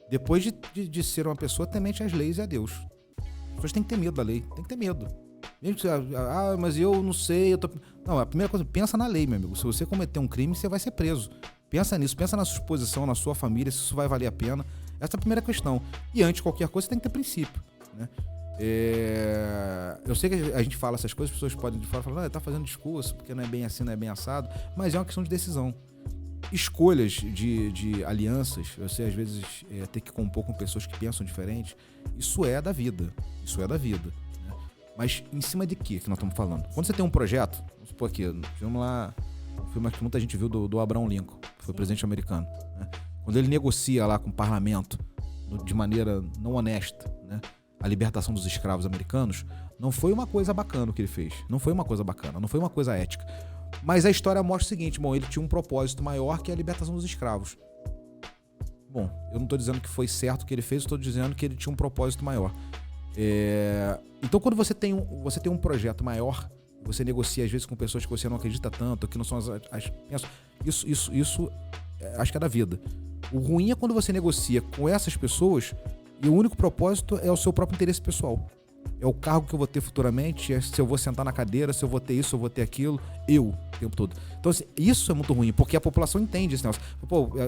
depois de ser uma pessoa temente às leis e a Deus. As pessoas têm que ter medo da lei, tem que ter medo. Mesmo que mas eu não sei, Não, a primeira coisa, pensa na lei, meu amigo. Se você cometer um crime, você vai ser preso. Pensa nisso, pensa na sua exposição, na sua família, se isso vai valer a pena. Essa é a primeira questão. E antes de qualquer coisa, você tem que ter princípio, né? Eu sei que a gente fala essas coisas, as pessoas podem de fora falar, tá fazendo discurso, porque não é bem assim, não é bem assado, mas é uma questão de decisão. Escolhas de alianças, você às vezes ter que compor com pessoas que pensam diferente, isso é da vida. Né? Mas em cima de quê que nós estamos falando? Quando você tem um projeto, vamos supor aqui, vamos lá, um filme que muita gente viu do Abraham Lincoln, que foi presidente americano, né? Quando ele negocia lá com o parlamento de maneira não honesta, né, a libertação dos escravos americanos, não foi uma coisa bacana o que ele fez. Não foi uma coisa bacana, não foi uma coisa ética. Mas a história mostra o seguinte, ele tinha um propósito maior que a libertação dos escravos. Bom, eu não estou dizendo que foi certo o que ele fez, estou dizendo que ele tinha um propósito maior. Então, quando você tem um projeto maior, você negocia às vezes com pessoas que você não acredita tanto, que não são isso acho que é da vida. O ruim é quando você negocia com essas pessoas e o único propósito é o seu próprio interesse pessoal. É o cargo que eu vou ter futuramente, se eu vou sentar na cadeira, se eu vou ter isso, se eu vou ter aquilo, o tempo todo. Então, assim, isso é muito ruim, porque a população entende esse negócio.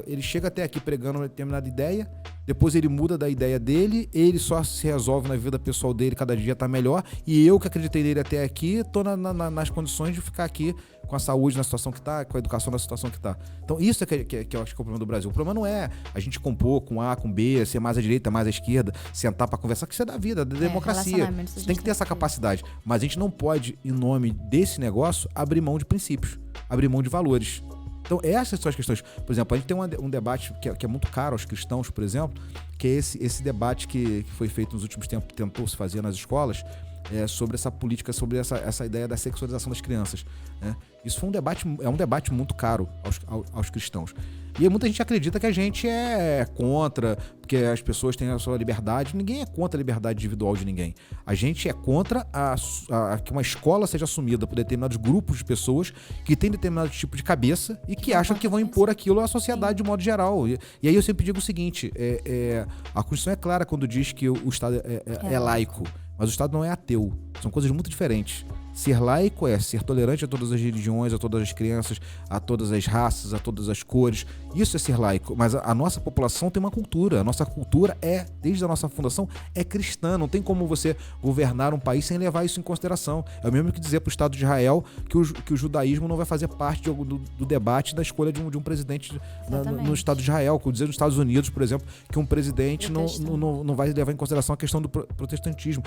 Ele chega até aqui pregando uma determinada ideia, depois ele muda da ideia dele, ele só se resolve na vida pessoal dele, cada dia tá melhor, e eu que acreditei nele até aqui, tô nas condições de ficar aqui com a saúde na situação que tá, com a educação na situação que tá. Então, isso é que eu acho que é o problema do Brasil. O problema não é a gente compor com A, com B, ser mais à direita, mais à esquerda, sentar pra conversar, que isso é da vida, da democracia. Você tem que ter essa capacidade. Mas a gente não pode, em nome desse negócio, abrir mão de princípios, abrir mão de valores. Então, essas são as questões. Por exemplo, a gente tem um debate que é muito caro aos cristãos, por exemplo, que é esse debate que foi feito nos últimos tempos, tentou se fazer nas escolas, sobre essa política, sobre essa ideia da sexualização das crianças, né? Isso foi um debate muito caro aos cristãos. E muita gente acredita que a gente é contra, porque as pessoas têm a sua liberdade. Ninguém é contra a liberdade individual de ninguém. A gente é contra que uma escola seja assumida por determinados grupos de pessoas que têm determinado tipo de cabeça e que acham que vão impor aquilo à sociedade de modo geral. E aí eu sempre digo o seguinte, a Constituição é clara quando diz que o Estado é laico, mas o Estado não é ateu. São coisas muito diferentes. Ser laico é ser tolerante a todas as religiões, a todas as crenças, a todas as raças, a todas as cores. Isso é ser laico. Mas a nossa população tem uma cultura. A nossa cultura desde a nossa fundação, é cristã. Não tem como você governar um país sem levar isso em consideração. É o mesmo que dizer para o Estado de Israel que o judaísmo não vai fazer parte do debate da escolha de um presidente no Estado de Israel. Como dizer nos Estados Unidos, por exemplo, que um presidente não vai levar em consideração a questão do protestantismo.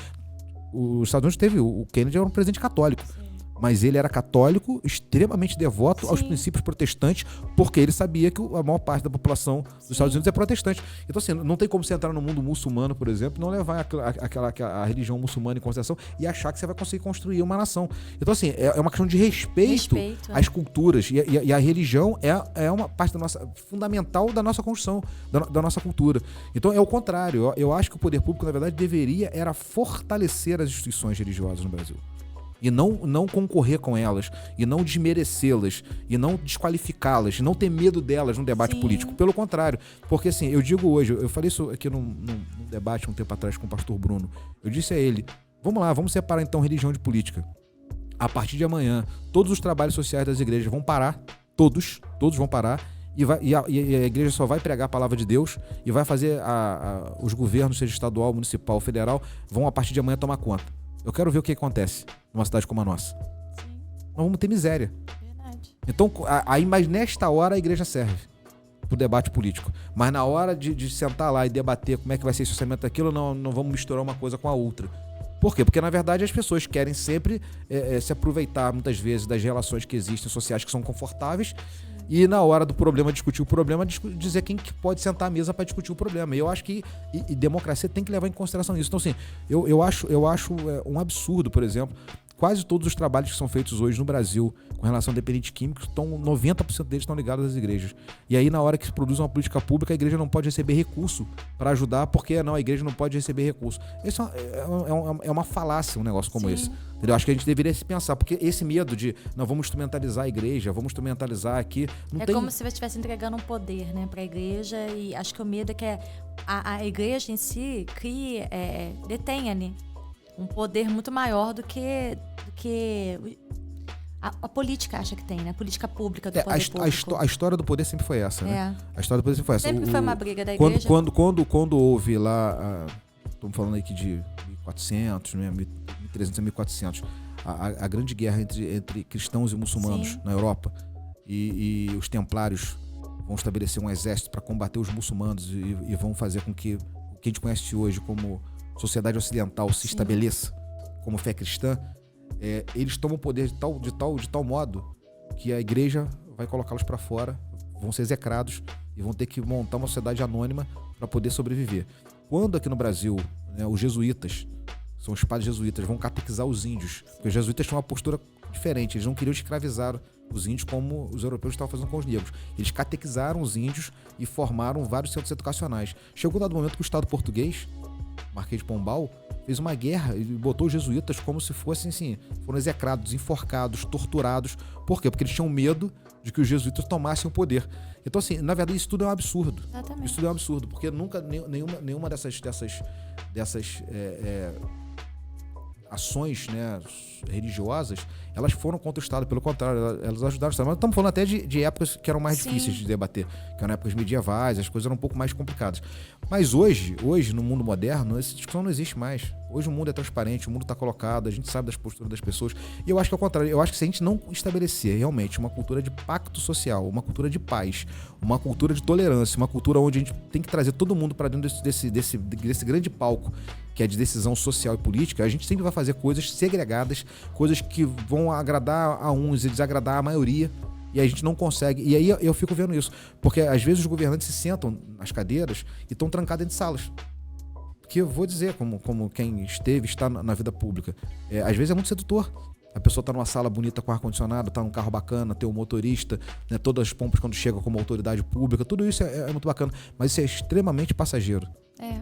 Os Estados Unidos teve, o Kennedy era um presidente católico. Sim. Mas ele era católico, extremamente devoto aos princípios protestantes, porque ele sabia que a maior parte da população dos Estados Unidos é protestante. Então, assim, não tem como você entrar no mundo muçulmano, por exemplo, e não levar a religião muçulmana em consideração e achar que você vai conseguir construir uma nação. Então, assim, é uma questão de respeito às culturas. E a religião é uma parte fundamental da nossa construção, da nossa cultura. Então, é o contrário. Eu acho que o poder público, na verdade, deveria fortalecer as instituições religiosas no Brasil. E não concorrer com elas, e não desmerecê-las, e não desqualificá-las, e não ter medo delas num debate político. Pelo contrário, porque assim, eu digo hoje, eu falei isso aqui num debate um tempo atrás com o pastor Bruno, eu disse a ele, vamos separar então religião de política. A partir de amanhã, todos os trabalhos sociais das igrejas vão parar, todos vão parar, e a igreja só vai pregar a palavra de Deus e vai fazer os governos, seja estadual, municipal, federal, vão a partir de amanhã tomar conta. Eu quero ver o que acontece numa cidade como a nossa. Sim. Nós vamos ter miséria. Verdade. Então, mas nesta hora a igreja serve. pro debate político. Mas na hora de sentar lá e debater como é que vai ser esse orçamento daquilo, não vamos misturar uma coisa com a outra. Por quê? Porque, na verdade, as pessoas querem sempre se aproveitar, muitas vezes, das relações que existem, sociais, que são confortáveis, e na hora do problema, discutir o problema, dizer quem que pode sentar à mesa para discutir o problema. E eu acho que e democracia tem que levar em consideração isso. Então, assim, eu acho um absurdo, por exemplo, quase todos os trabalhos que são feitos hoje no Brasil com relação a dependentes químicos, 90% deles estão ligados às igrejas. E aí, na hora que se produz uma política pública, a igreja não pode receber recurso para ajudar, porque não, a igreja não pode receber recurso. Isso é uma falácia, um negócio como esse. Entendeu? Acho que a gente deveria se pensar, porque esse medo de não vamos instrumentalizar a igreja, vamos instrumentalizar aqui. Como se você estivesse entregando um poder, né, para a igreja, e acho que o medo é que a igreja em si detenha, né, um poder muito maior do que a política acha que tem, né? A política pública do poder público. A história do poder sempre foi essa, né? A história do poder sempre foi essa. Sempre foi uma briga da igreja. Quando houve lá, estamos falando aqui de 1400, né, 1300 a 1400, a grande guerra entre cristãos e muçulmanos na Europa, e os templários vão estabelecer um exército para combater os muçulmanos e vão fazer com que o que a gente conhece hoje como sociedade ocidental se estabeleça como fé cristã. Eles tomam o poder de tal modo que a igreja vai colocá-los para fora, vão ser execrados e vão ter que montar uma sociedade anônima para poder sobreviver. Quando aqui no Brasil, né, os jesuítas, são os padres jesuítas, vão catequizar os índios, porque os jesuítas tinham uma postura diferente, eles não queriam escravizar os índios como os europeus estavam fazendo com os negros. Eles catequizaram os índios e formaram vários centros educacionais. Chegou um dado momento que o Estado português, Marquês de Pombal, fez uma guerra e botou os jesuítas como se fossem, assim, foram execrados, enforcados, torturados. Por quê? Porque eles tinham medo de que os jesuítas tomassem o poder. Então, assim, na verdade, isso tudo é um absurdo. Exatamente. Isso tudo é um absurdo, porque nunca, nenhuma dessas ações, né, religiosas, elas foram contra o Estado, pelo contrário, elas ajudaram o Estado. Mas estamos falando até de épocas que eram mais difíceis de debater, que eram épocas medievais, as coisas eram um pouco mais complicadas. Mas hoje, no mundo moderno, essa discussão não existe mais. Hoje o mundo é transparente, o mundo está colocado, a gente sabe das posturas das pessoas. E eu acho que ao contrário, eu acho que se a gente não estabelecer realmente uma cultura de pacto social, uma cultura de paz, uma cultura de tolerância, uma cultura onde a gente tem que trazer todo mundo para dentro desse grande palco, que é de decisão social e política, a gente sempre vai fazer coisas segregadas, coisas que vão agradar a uns e desagradar a maioria, e a gente não consegue. E aí eu fico vendo isso, porque às vezes os governantes se sentam nas cadeiras e estão trancados dentro de salas. Que eu vou dizer, como quem está na vida pública, às vezes é muito sedutor. A pessoa está numa sala bonita com ar-condicionado, está num carro bacana, tem um motorista, né, todas as pompas quando chega como autoridade pública, tudo isso é muito bacana, mas isso é extremamente passageiro.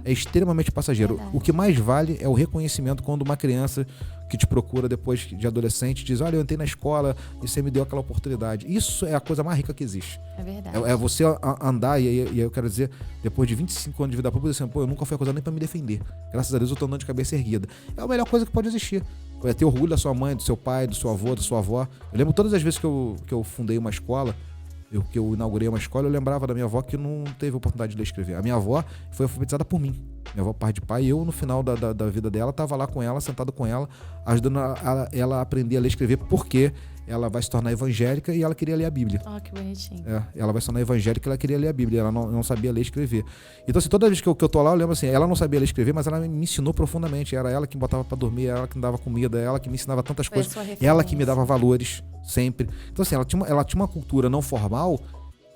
É extremamente passageiro. Verdade. O que mais vale é o reconhecimento quando uma criança que te procura depois de adolescente diz: olha, eu entrei na escola e você me deu aquela oportunidade. Isso é a coisa mais rica que existe. É verdade. É você andar, e aí eu quero dizer, depois de 25 anos de vida pública, assim, pô, eu nunca fui acusado nem pra me defender. Graças a Deus eu tô andando de cabeça erguida. É a melhor coisa que pode existir. É ter orgulho da sua mãe, do seu pai, do seu avô, da sua avó. Eu lembro todas as vezes que eu fundei uma escola, que eu inaugurei uma escola, eu lembrava da minha avó que não teve oportunidade de ler e escrever. A minha avó foi alfabetizada por mim. Minha avó, pai de pai, e eu, no final da vida dela, estava lá com ela, sentado com ela, ajudando ela a aprender a ler e escrever, porque ela vai se tornar evangélica e ela queria ler a Bíblia. Oh, que bonitinho. Ela vai se tornar evangélica e ela queria ler a Bíblia, ela não sabia ler e escrever. Então, assim, toda vez que eu tô lá, eu lembro assim, ela não sabia ler e escrever, mas ela me ensinou profundamente. Era ela que me botava pra dormir, era ela que me dava comida, ela que me ensinava tantas coisas, ela que me dava valores, sempre. Então, assim, ela tinha uma cultura não formal,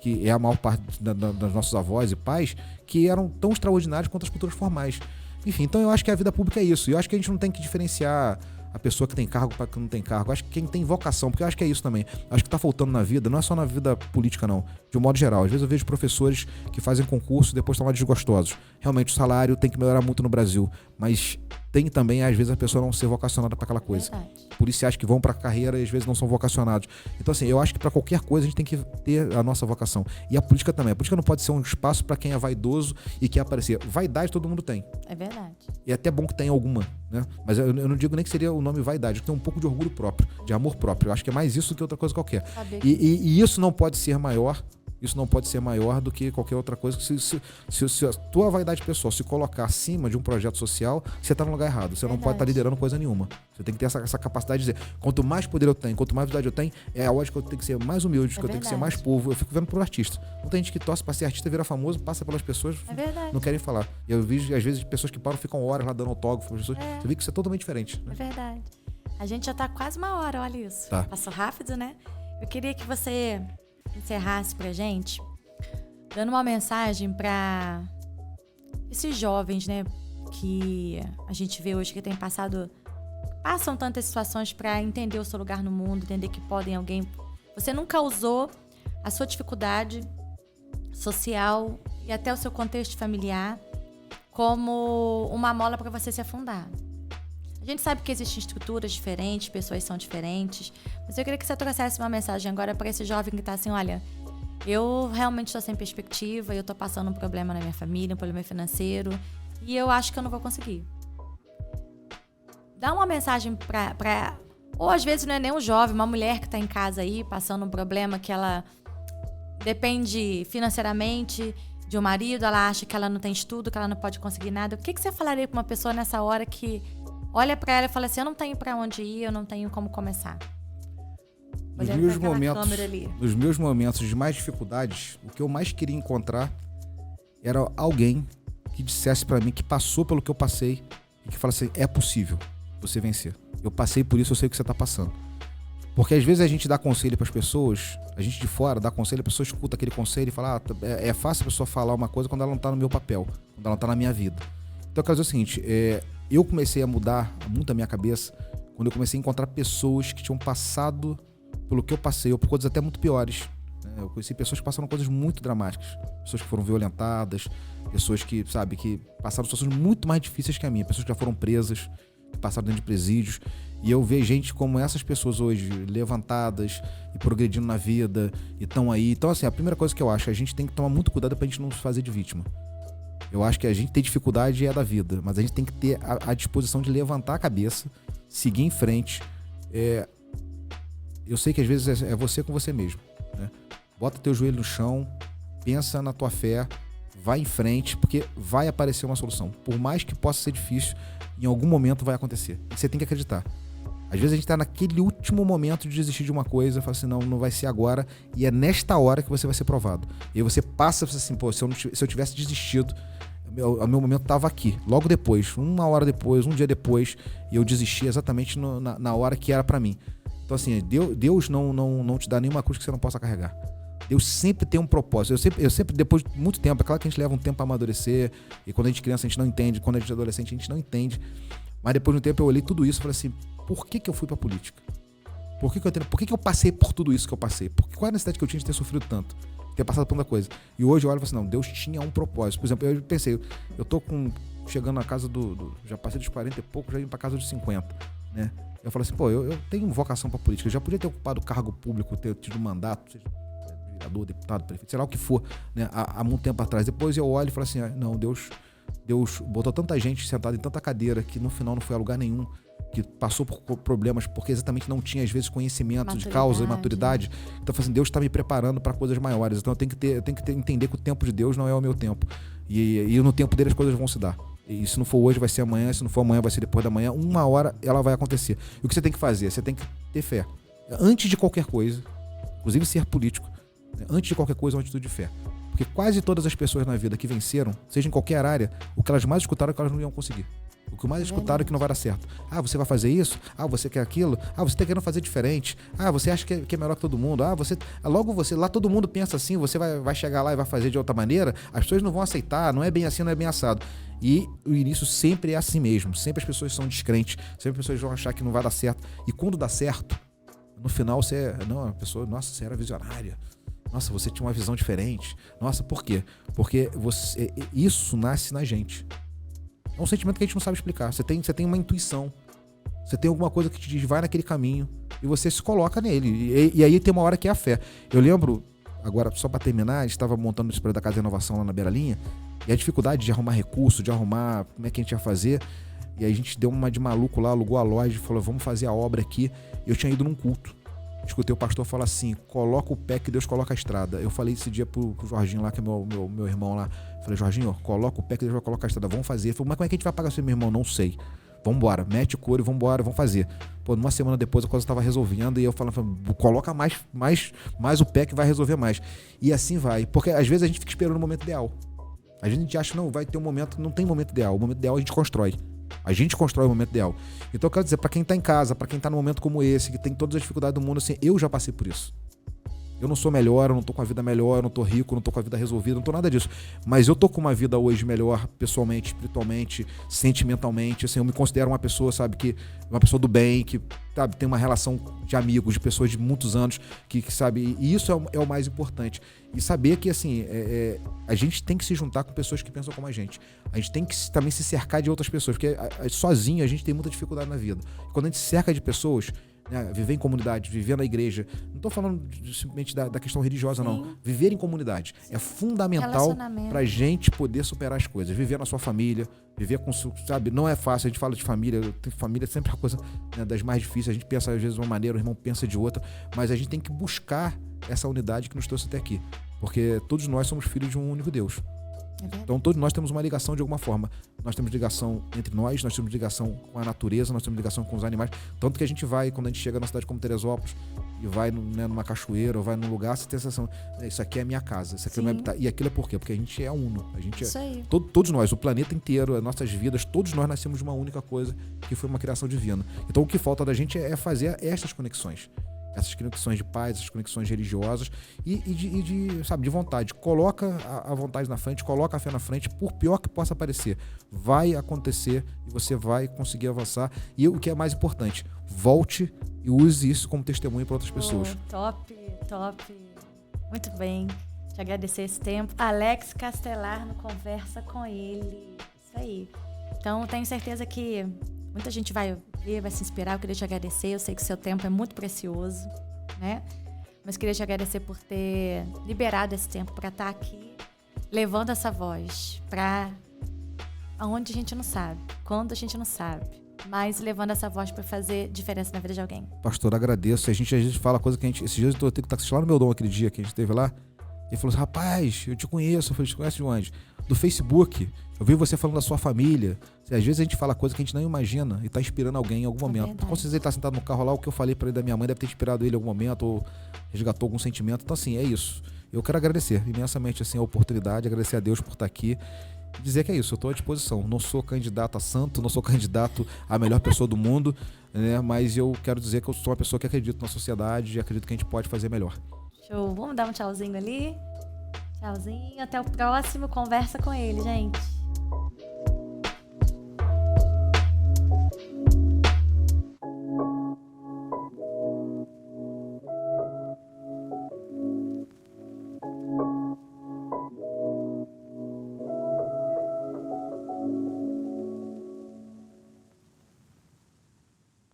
que é a maior parte dos nossos avós e pais, que eram tão extraordinários quanto as culturas formais. Enfim, então eu acho que a vida pública é isso. Eu acho que a gente não tem que diferenciar a pessoa que tem cargo para quem não tem cargo. Eu acho que quem tem vocação, porque eu acho que é isso também. Eu acho que tá faltando na vida, não é só na vida política não, de um modo geral. Às vezes eu vejo professores que fazem concurso e depois estão lá desgostosos. Realmente o salário tem que melhorar muito no Brasil, mas tem também, às vezes, a pessoa não ser vocacionada para aquela coisa. Verdade. Policiais que vão para a carreira e às vezes não são vocacionados. Então, assim, eu acho que para qualquer coisa a gente tem que ter a nossa vocação. E a política também. A política não pode ser um espaço para quem é vaidoso e quer aparecer. Vaidade todo mundo tem. É verdade. E é até bom que tenha alguma, né? Mas eu não digo nem que seria o nome vaidade. Tem um pouco de orgulho próprio, de amor próprio. Eu acho que é mais isso do que outra coisa qualquer. E isso não pode ser maior. isso não pode ser maior do que qualquer outra coisa. Se a tua vaidade pessoal se colocar acima de um projeto social, você está no lugar errado. Você não pode estar liderando coisa nenhuma. Você tem que ter essa capacidade de dizer, quanto mais poder eu tenho, quanto mais vaidade eu tenho, é a hora que eu tenho que ser mais humilde, que eu tenho que ser mais povo. Eu fico vendo pro artista. Não tem gente que torce para ser artista, vira famoso, passa pelas pessoas, não querem falar. E eu vejo, às vezes, pessoas que param, ficam horas lá dando autógrafo para as pessoas. Você vê que isso é totalmente diferente. Né? É verdade. A gente já tá quase uma hora, olha isso. Tá. Passou rápido, né? Eu queria que você encerrasse pra gente dando uma mensagem para esses jovens, né, que a gente vê hoje que passam tantas situações para entender o seu lugar no mundo, entender que você nunca usou a sua dificuldade social e até o seu contexto familiar como uma mola para você se afundar. A gente sabe que existem estruturas diferentes, pessoas são diferentes, mas eu queria que você trouxesse uma mensagem agora para esse jovem que está assim, olha, eu realmente estou sem perspectiva, eu estou passando um problema na minha família, um problema financeiro, e eu acho que eu não vou conseguir. Dá uma mensagem para ou às vezes não é nem um jovem, uma mulher que está em casa aí, passando um problema que ela depende financeiramente de um marido, ela acha que ela não tem estudo, que ela não pode conseguir nada. O que você falaria para uma pessoa nessa hora que olha para ela e fala assim, eu não tenho para onde ir, eu não tenho como começar? Nos meus momentos de mais dificuldades, o que eu mais queria encontrar era alguém que dissesse pra mim que passou pelo que eu passei e que falasse assim, é possível você vencer. Eu passei por isso, eu sei o que você tá passando. Porque às vezes a gente dá conselho pras pessoas, a gente de fora dá conselho, a pessoa escuta aquele conselho e fala, é fácil a pessoa falar uma coisa quando ela não tá no meu papel, quando ela não tá na minha vida. Então eu quero dizer o seguinte, eu comecei a mudar muito a minha cabeça quando eu comecei a encontrar pessoas que tinham passado pelo que eu passei, ou por coisas até muito piores. Eu conheci pessoas que passaram coisas muito dramáticas. Pessoas que foram violentadas, pessoas que, que passaram situações muito mais difíceis que a minha. Pessoas que já foram presas, que passaram dentro de presídios. E eu vejo gente como essas pessoas hoje, levantadas e progredindo na vida, e estão aí. Então, assim, a primeira coisa que eu acho, a gente tem que tomar muito cuidado pra gente não se fazer de vítima. Eu acho que a gente tem dificuldade da vida, mas a gente tem que ter a disposição de levantar a cabeça, seguir em frente. Eu sei que às vezes é você com você mesmo, né? Bota teu joelho no chão, pensa na tua fé, vai em frente, porque vai aparecer uma solução. Por mais que possa ser difícil, em algum momento vai acontecer. E você tem que acreditar. Às vezes a gente tá naquele último momento de desistir de uma coisa, fala assim, não vai ser agora, e é nesta hora que você vai ser provado. E aí você passa assim, pô, se eu tivesse desistido, o meu momento tava aqui, logo depois, uma hora depois, um dia depois, e eu desisti exatamente na hora que era pra mim. Então assim, Deus não te dá nenhuma cruz que você não possa carregar. Deus sempre tem um propósito. Eu sempre, depois de muito tempo, é claro que a gente leva um tempo a amadurecer, e quando a gente é criança a gente não entende, quando a gente é adolescente a gente não entende, mas depois de um tempo eu olhei tudo isso e falei assim, por que eu fui pra política? Por que eu passei por tudo isso que eu passei? Qual é a necessidade que eu tinha de ter sofrido tanto? De ter passado por tanta coisa? E hoje eu olho e falo assim, não, Deus tinha um propósito. Por exemplo, eu pensei, eu tô chegando na casa já passei dos 40 e pouco, já indo pra casa dos 50, né? Eu falo assim, pô, eu tenho vocação pra política, eu já podia ter ocupado cargo público, ter tido mandato, seja vereador, deputado, prefeito, sei lá o que for, né, há muito tempo atrás. Depois eu olho e falo assim, não, Deus botou tanta gente sentada em tanta cadeira que no final não foi a lugar nenhum, que passou por problemas porque exatamente não tinha às vezes conhecimento de causa e maturidade. Então eu falo assim, Deus está me preparando para coisas maiores, então eu tenho que entender que o tempo de Deus não é o meu tempo, e no tempo dele as coisas vão se dar. E se não for hoje, vai ser amanhã. Se não for amanhã, vai ser depois da manhã. Uma hora ela vai acontecer. E o que você tem que fazer? Você tem que ter fé. Antes de qualquer coisa, inclusive ser político, né? Antes de qualquer coisa, uma atitude de fé. Porque quase todas as pessoas na vida que venceram, seja em qualquer área, o que elas mais escutaram é que elas não iam conseguir. O que mais escutaram é que não vai dar certo. Você vai fazer isso? Você quer aquilo? Você tá querendo fazer diferente? Você acha que é melhor que todo mundo? Lá todo mundo pensa assim, você vai chegar lá e vai fazer de outra maneira, as pessoas não vão aceitar, não é bem assim, não é bem assado. E o início sempre é assim mesmo, sempre as pessoas são descrentes, sempre as pessoas vão achar que não vai dar certo. E quando dá certo, no final a pessoa, nossa, você era visionária. Nossa, você tinha uma visão diferente. Nossa, por quê? Porque isso nasce na gente. É um sentimento que a gente não sabe explicar. Você tem uma intuição. Você tem alguma coisa que te diz, vai naquele caminho. E você se coloca nele. E aí tem uma hora que é a fé. Eu lembro, agora só para terminar, a gente estava montando o espelho da Casa de Inovação lá na Beira Linha. E a dificuldade de arrumar recurso, de arrumar como é que a gente ia fazer. E aí a gente deu uma de maluco lá, alugou a loja e falou, vamos fazer a obra aqui. Eu tinha ido num culto. escutei o pastor falar assim, coloca o pé que Deus coloca a estrada. Eu falei esse dia pro Jorginho lá, que é meu irmão lá. Falei, Jorginho, coloca o pé que Deus vai colocar a estrada, vamos fazer. Ele falou, mas como é que a gente vai pagar isso, meu irmão? Não sei. Vambora, mete o couro e vambora, vamos fazer. Pô, numa semana depois a coisa estava resolvendo e eu falava, coloca mais o pé que vai resolver mais. E assim vai, porque às vezes a gente fica esperando o momento ideal. A gente acha, não, vai ter um momento, não tem momento ideal. O momento ideal a gente constrói. A gente constrói o momento ideal. Então eu quero dizer, para quem tá em casa, para quem tá num momento como esse, que tem todas as dificuldades do mundo, assim, eu já passei por isso. Eu não sou melhor, eu não tô com a vida melhor, eu não tô rico, eu não tô com a vida resolvida, não tô nada disso. Mas eu tô com uma vida hoje melhor, pessoalmente, espiritualmente, sentimentalmente. Assim, eu me considero uma pessoa, sabe, uma pessoa do bem, que, sabe, tem uma relação de amigos, de pessoas de muitos anos, que sabe, e isso é o mais importante. E saber que, assim, a gente tem que se juntar com pessoas que pensam como a gente. A gente tem que também se cercar de outras pessoas, porque sozinho a gente tem muita dificuldade na vida. Quando a gente se cerca de pessoas, né, viver em comunidade, viver na igreja, não estou falando simplesmente da questão religiosa, sim, não. Viver em comunidade é fundamental para a gente poder superar as coisas. Viver na sua família, viver com, sabe, não é fácil. A gente fala de família, família é sempre a coisa, né, das mais difíceis. A gente pensa às vezes de uma maneira, o irmão pensa de outra, mas a gente tem que buscar essa unidade que nos trouxe até aqui, porque todos nós somos filhos de um único Deus. Então todos nós temos uma ligação de alguma forma. Nós temos ligação entre nós temos ligação com a natureza, nós temos ligação com os animais. Tanto que a gente vai, quando a gente chega numa cidade como Teresópolis, e vai, né, numa cachoeira, ou vai num lugar, você tem a sensação, isso aqui é a minha casa, isso aqui é o meu habitat. E aquilo é por quê? Porque a gente é uno. A gente isso aí. Todos nós, o planeta inteiro, as nossas vidas, todos nós nascemos de uma única coisa, que foi uma criação divina. Então o que falta da gente é fazer essas conexões. Essas conexões de paz, essas conexões religiosas e de vontade. Coloca a vontade na frente, coloca a fé na frente, por pior que possa parecer. Vai acontecer e você vai conseguir avançar. E o que é mais importante, volte e use isso como testemunho para outras pessoas. Top. Muito bem. Te agradecer esse tempo. Alex Castelar no Conversa com Ele. Isso aí. Então, tenho certeza que muita gente vai ver, vai se inspirar. Eu queria te agradecer. Eu sei que o seu tempo é muito precioso, né? Mas queria te agradecer por ter liberado esse tempo para estar aqui, levando essa voz para aonde a gente não sabe, quando a gente não sabe, mas levando essa voz para fazer diferença na vida de alguém. Pastor, agradeço. A gente às vezes fala coisa que a gente... Esses dias eu tô lá no meu dom aquele dia que a gente esteve lá. Ele falou assim, rapaz, eu te conheço. Eu falei, te conhece de onde? Do Facebook. Eu vi você falando da sua família. Às vezes a gente fala coisa que a gente não imagina e tá inspirando alguém em algum momento. Com certeza ele tá sentado no carro lá, o que eu falei pra ele da minha mãe deve ter inspirado ele em algum momento ou resgatou algum sentimento. Então, assim, é isso. Eu quero agradecer imensamente, assim, a oportunidade, agradecer a Deus por estar aqui. Dizer que é isso, eu estou à disposição. Não sou candidato a santo, não sou candidato a melhor pessoa do mundo, né? Mas eu quero dizer que eu sou uma pessoa que acredita na sociedade e acredito que a gente pode fazer melhor. Show. Vamos dar um tchauzinho ali? Tchauzinho. Até o próximo Conversa com Ele, gente.